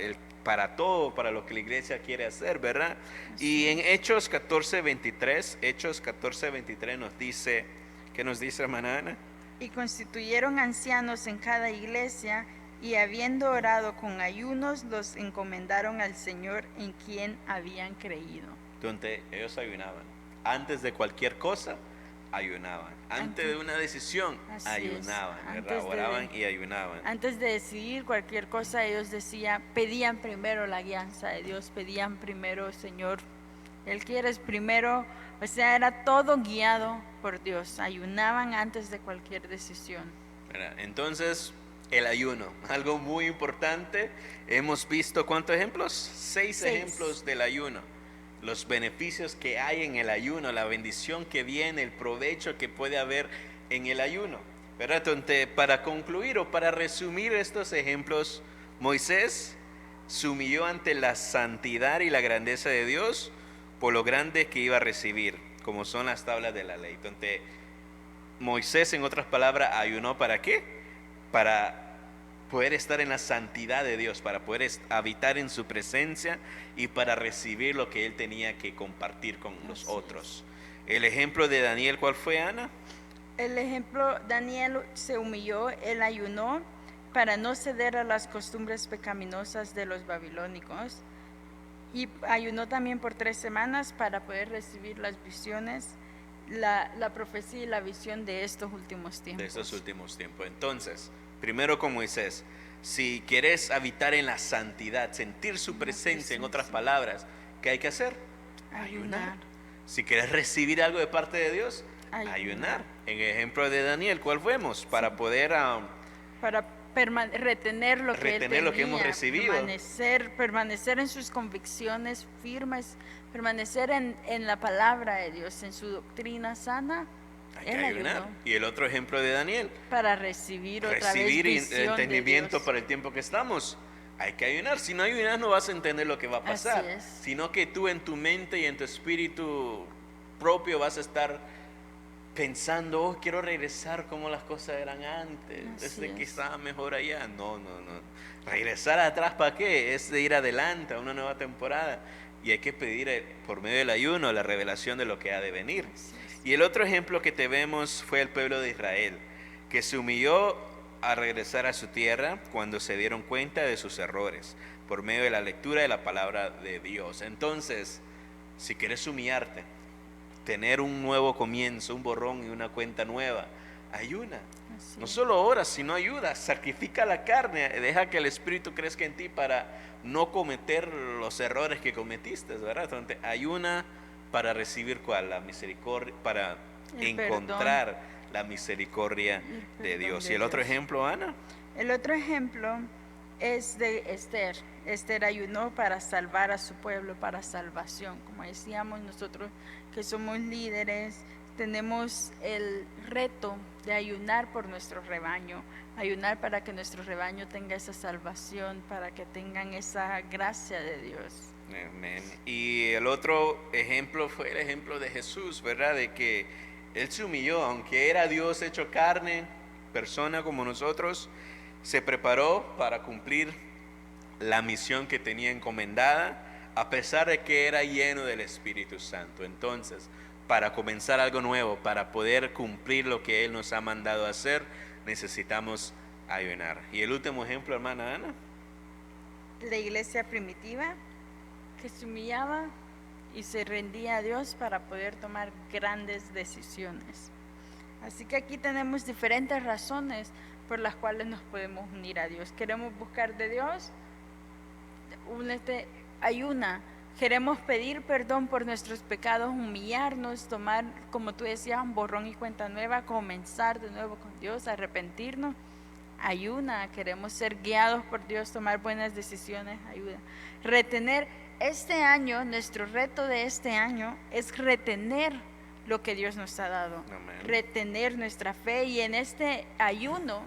todo, para lo que la iglesia quiere hacer, ¿verdad? Y en Hechos 14:23 nos dice, ¿qué nos dice, hermana Ana? Y constituyeron ancianos en cada iglesia, y habiendo orado con ayunos, los encomendaron al Señor en quien habían creído. Donde ellos ayunaban. Antes de cualquier cosa, ayunaban. Antes de una decisión, ayunaban, ¿verdad? Oraban y ayunaban. Antes de decidir cualquier cosa, ellos pedían primero la guianza de Dios, pedían primero, Señor, Él quieres primero, o sea, era todo guiado por Dios. Ayunaban antes de cualquier decisión. Entonces, el ayuno, algo muy importante. Hemos visto, ¿cuántos ejemplos? 6 ejemplos del ayuno. Los beneficios que hay en el ayuno, la bendición que viene, el provecho que puede haber en el ayuno, ¿verdad? Entonces, para concluir o para resumir estos ejemplos, Moisés se humilló ante la santidad y la grandeza de Dios por lo grande que iba a recibir, como son las tablas de la ley. Entonces, Moisés, en otras palabras, ayunó ¿para qué? Para poder estar en la santidad de Dios, para poder habitar en su presencia y para recibir lo que él tenía que compartir con los otros. El ejemplo de Daniel, ¿cuál fue, Ana? El ejemplo, Daniel se humilló, él ayunó para no ceder a las costumbres pecaminosas de los babilónicos, y ayunó también por 3 semanas para poder recibir las visiones, la profecía y la visión de estos últimos tiempos. De estos últimos tiempos. Entonces, primero con Moisés, si quieres habitar en la santidad, sentir su presencia, en otras palabras, ¿qué hay que hacer? Ayunar. Si quieres recibir algo de parte de Dios, ayunar. En el ejemplo de Daniel, ¿cuál fuimos? Para poder retener lo que él tenía, lo que hemos recibido, permanecer en sus convicciones firmes, permanecer en la palabra de Dios, en su doctrina sana. Hay que ayunar. Y el otro ejemplo de Daniel, para recibir otra vez visión, entendimiento para el tiempo que estamos. Hay que ayunar. Si no ayunas, no vas a entender lo que va a pasar, sino que tú en tu mente y en tu espíritu propio vas a estar pensando, quiero regresar como las cosas eran antes, desde que estaba mejor allá. No. Regresar atrás, ¿para qué? Es de ir adelante a una nueva temporada. Y hay que pedir por medio del ayuno la revelación de lo que ha de venir. Y el otro ejemplo que te vemos fue el pueblo de Israel, que se humilló a regresar a su tierra cuando se dieron cuenta de sus errores, por medio de la lectura de la palabra de Dios. Entonces, si quieres humillarte, tener un nuevo comienzo, un borrón y una cuenta nueva, ayuna. No solo oras, sino ayuda, sacrifica la carne, deja que el Espíritu crezca en ti para no cometer los errores que cometiste, ¿verdad? Entonces, ayuna para recibir ¿cuál? La misericordia, para encontrar perdón, la misericordia de Dios. ¿Y el otro ejemplo, Ana? El otro ejemplo es de Esther. Esther ayunó para salvar a su pueblo, para salvación. Como decíamos, nosotros que somos líderes, tenemos el reto de ayunar por nuestro rebaño, ayunar para que nuestro rebaño tenga esa salvación, para que tengan esa gracia de Dios. Amén. Y el otro ejemplo fue el ejemplo de Jesús, ¿verdad? De que Él se humilló, aunque era Dios hecho carne, persona como nosotros, se preparó para cumplir la misión que tenía encomendada, a pesar de que era lleno del Espíritu Santo. Entonces, para comenzar algo nuevo, para poder cumplir lo que Él nos ha mandado a hacer, necesitamos ayunar. Y el último ejemplo, hermana Ana. La iglesia primitiva, que se humillaba y se rendía a Dios para poder tomar grandes decisiones. Así que aquí tenemos diferentes razones por las cuales nos podemos unir a Dios. Queremos buscar de Dios, ayuna. Queremos pedir perdón por nuestros pecados, humillarnos, tomar, como tú decías, un borrón y cuenta nueva, comenzar de nuevo con Dios, arrepentirnos. Ayuna. Queremos ser guiados por Dios, tomar buenas decisiones. Ayuda. Retener. Este año, nuestro reto de este año es retener lo que Dios nos ha dado. Amén. Retener nuestra fe, y en este ayuno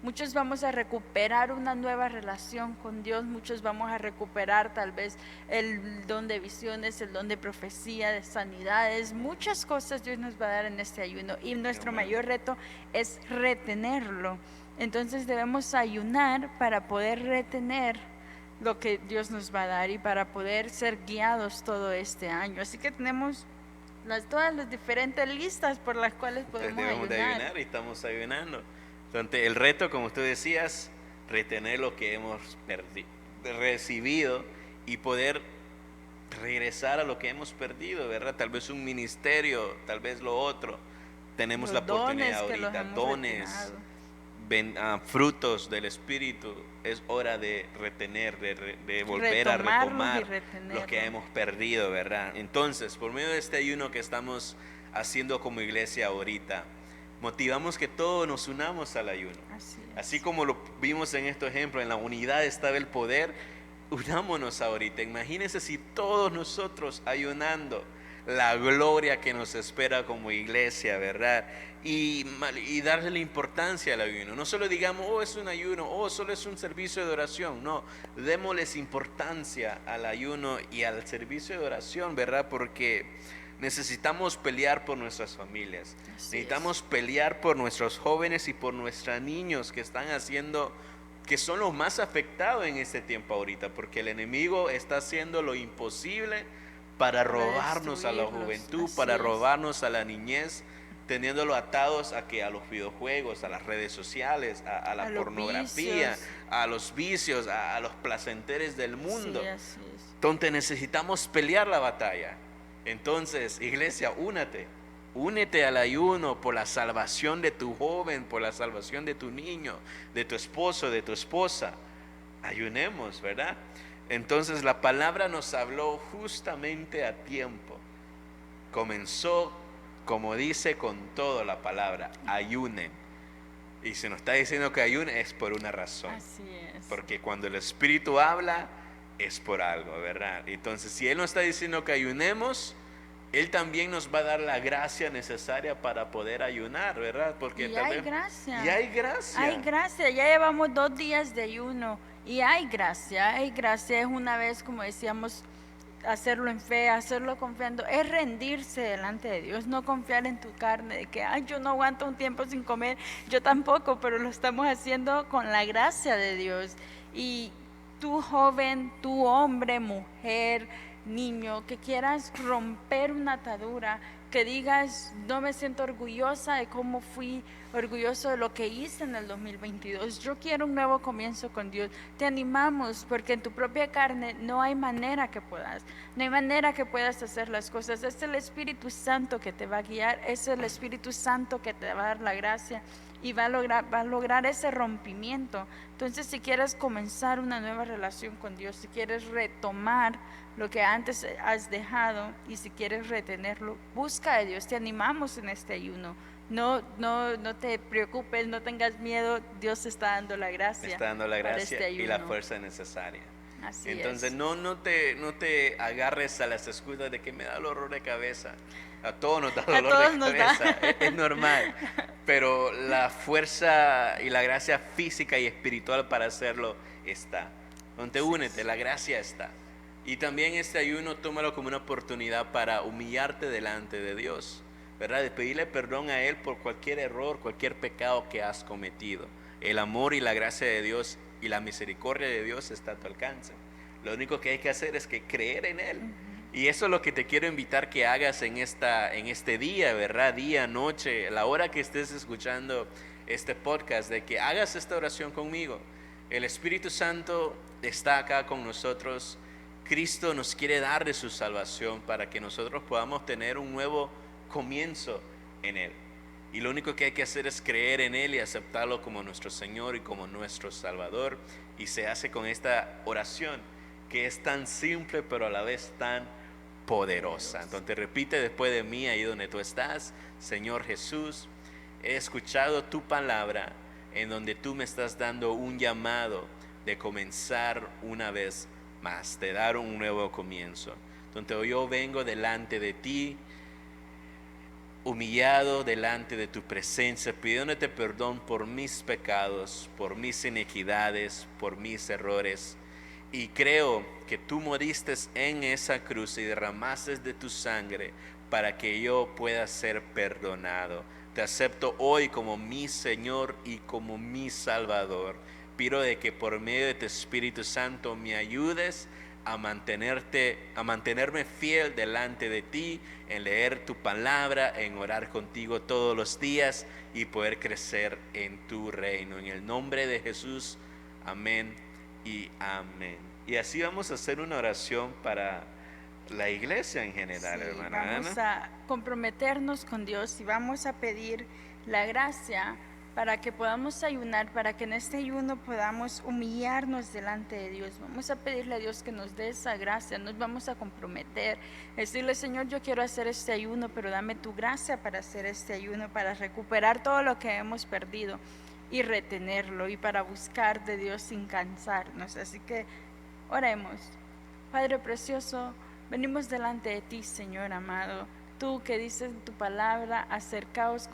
Muchos vamos a recuperar una nueva relación con Dios, muchos vamos a recuperar tal vez el don de visiones, el don de profecía, de sanidades, muchas cosas Dios nos va a dar en este ayuno y nuestro mayor reto es retenerlo. Entonces debemos ayunar para poder retener lo que Dios nos va a dar y para poder ser guiados todo este año. Así que tenemos todas las diferentes listas por las cuales podemos debemos de ayunar y estamos ayunando. Entonces el reto, como tú decías, retener lo que hemos recibido y poder regresar a lo que hemos perdido, ¿verdad? Tal vez un ministerio, tal vez lo otro. Tenemos la oportunidad ahorita, dones, frutos del Espíritu. Es hora de retener, de volver a retomar lo que hemos perdido, ¿verdad? Entonces, por medio de este ayuno que estamos haciendo como iglesia ahorita, motivamos que todos nos unamos al ayuno. Así como lo vimos en este ejemplo, en la unidad estaba el poder, unámonos ahorita. Imagínense si todos nosotros ayunando, la gloria que nos espera como iglesia, ¿verdad? Y darle la importancia al ayuno. No solo digamos, oh, es un ayuno, oh, solo es un servicio de oración. No, démosles importancia al ayuno y al servicio de oración, ¿verdad? Porque necesitamos pelear por nuestras familias. Necesitamos pelear por nuestros jóvenes y por nuestros niños que están haciendo, que son los más afectados en este tiempo ahorita, porque el enemigo está haciendo lo imposible para robarnos a la juventud, para robarnos a la niñez, teniéndolo atados a los videojuegos, a las redes sociales, a la pornografía, a los vicios, a los placenteres del mundo. Entonces necesitamos pelear la batalla. Entonces, iglesia, únete al ayuno por la salvación de tu joven, por la salvación de tu niño, de tu esposo, de tu esposa. Ayunemos, ¿verdad? Entonces la palabra nos habló justamente a tiempo. Comenzó, como dice con todo la palabra, ayunen. Y si nos está diciendo que ayunen es por una razón. Así es. Porque cuando el Espíritu habla es por algo, ¿verdad? Entonces si Él nos está diciendo que ayunemos, Él también nos va a dar la gracia necesaria para poder ayunar, ¿verdad? Porque hay gracia. Y hay gracia. Hay gracia. Ya llevamos 2 días de ayuno y hay gracia. Es una vez, como decíamos, hacerlo en fe, hacerlo confiando. Es rendirse delante de Dios, no confiar en tu carne, de que yo no aguanto un tiempo sin comer. Yo tampoco, pero lo estamos haciendo con la gracia de Dios. Y tú joven, tú hombre, mujer, niño, que quieras romper una atadura, que digas, no me siento orgullosa de cómo fui, orgulloso de lo que hice en el 2022, yo quiero un nuevo comienzo con Dios. Te animamos, porque en tu propia carne no hay manera que puedas, no hay manera que puedas hacer las cosas. Es el Espíritu Santo que te va a guiar, es el Espíritu Santo que te va a dar la gracia y va a lograr ese rompimiento. Entonces, si quieres comenzar una nueva relación con Dios, si quieres retomar lo que antes has dejado y si quieres retenerlo, busca a Dios. Te animamos en este ayuno. No te preocupes, no tengas miedo. Dios está dando la gracia. Está dando la gracia y la fuerza necesaria. Así Entonces, es. no te agarres a las excusas de que me da dolor de cabeza. A todos nos da dolor de cabeza, es normal. Pero la fuerza y la gracia física y espiritual para hacerlo está. Entonces, únete, la gracia está. Y también este ayuno, tómalo como una oportunidad para humillarte delante de Dios, ¿verdad? De pedirle perdón a Él por cualquier error, cualquier pecado que has cometido. El amor y la gracia de Dios y la misericordia de Dios está a tu alcance. Lo único que hay que hacer es que creer en Él. Y eso es lo que te quiero invitar que hagas en este día, ¿verdad? Día, noche, la hora que estés escuchando este podcast, de que hagas esta oración conmigo. El Espíritu Santo está acá con nosotros. Cristo nos quiere dar de su salvación para que nosotros podamos tener un nuevo comienzo en Él. Y lo único que hay que hacer es creer en Él y aceptarlo como nuestro Señor y como nuestro Salvador. Y se hace con esta oración que es tan simple pero a la vez tan poderosa. Entonces repite después de mí ahí donde tú estás. Señor Jesús, he escuchado tu palabra en donde tú me estás dando un llamado de comenzar una vez más, de dar un nuevo comienzo. Entonces yo vengo delante de ti humillado delante de tu presencia, pidiéndote perdón por mis pecados, por mis iniquidades, por mis errores. Y creo que tú moriste en esa cruz y derramaste de tu sangre para que yo pueda ser perdonado. Te acepto hoy como mi Señor y como mi Salvador. Pido de que por medio de tu Espíritu Santo me ayudes a mantenerme fiel delante de ti, en leer tu palabra, en orar contigo todos los días y poder crecer en tu reino. En el nombre de Jesús, amén y amén. Y así vamos a hacer una oración para la iglesia en general, Sí, hermana vamos Ana. a comprometernos con Dios y vamos a pedir la gracia para que podamos ayunar, para que en este ayuno podamos humillarnos delante de Dios. Vamos a pedirle a Dios que nos dé esa gracia, nos vamos a comprometer, decirle: Señor, yo quiero hacer este ayuno, pero dame tu gracia para hacer este ayuno, para recuperar todo lo que hemos perdido y retenerlo, y para buscar de Dios sin cansarnos. Así que oremos. Padre precioso, venimos delante de ti, Señor amado. Tú que dices en tu palabra: acercaos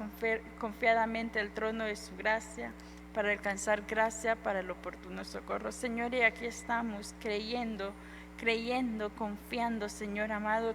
confiadamente al trono de su gracia, para alcanzar gracia para el oportuno socorro. Señor, y aquí estamos creyendo, confiando, Señor amado,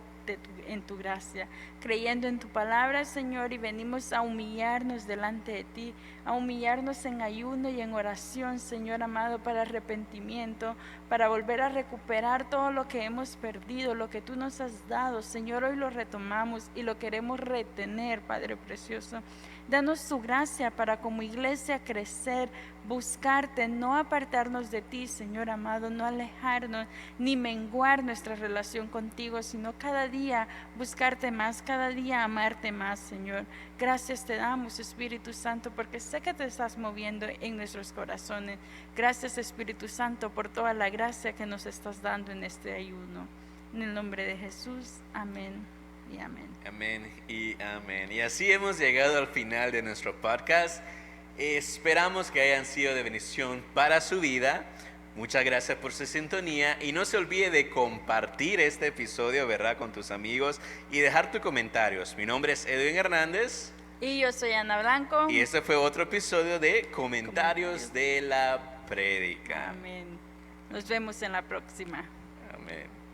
en tu gracia, creyendo en tu palabra, Señor, y venimos a humillarnos delante de ti, a humillarnos en ayuno y en oración, Señor amado, para arrepentimiento, para volver a recuperar todo lo que hemos perdido, lo que tú nos has dado. Señor, hoy lo retomamos y lo queremos retener, Padre precioso. Danos tu gracia para como iglesia crecer, buscarte, no apartarnos de ti, Señor amado, no alejarnos ni menguar nuestra relación contigo, sino cada día buscarte más, cada día amarte más, Señor. Gracias te damos, Espíritu Santo, porque sé que te estás moviendo en nuestros corazones. Gracias, Espíritu Santo, por toda la gracia que nos estás dando en este ayuno. En el nombre de Jesús, amén y amén. Amén y amén. Y así hemos llegado al final de nuestro podcast. Esperamos que hayan sido de bendición para su vida. Muchas gracias por su sintonía y no se olvide de compartir este episodio, ¿verdad?, con tus amigos y dejar tus comentarios. Mi nombre es Edwin Hernández. Y yo soy Ana Blanco. Y este fue otro episodio de Comentarios de la Prédica. Amén. Nos vemos en la próxima. Amén.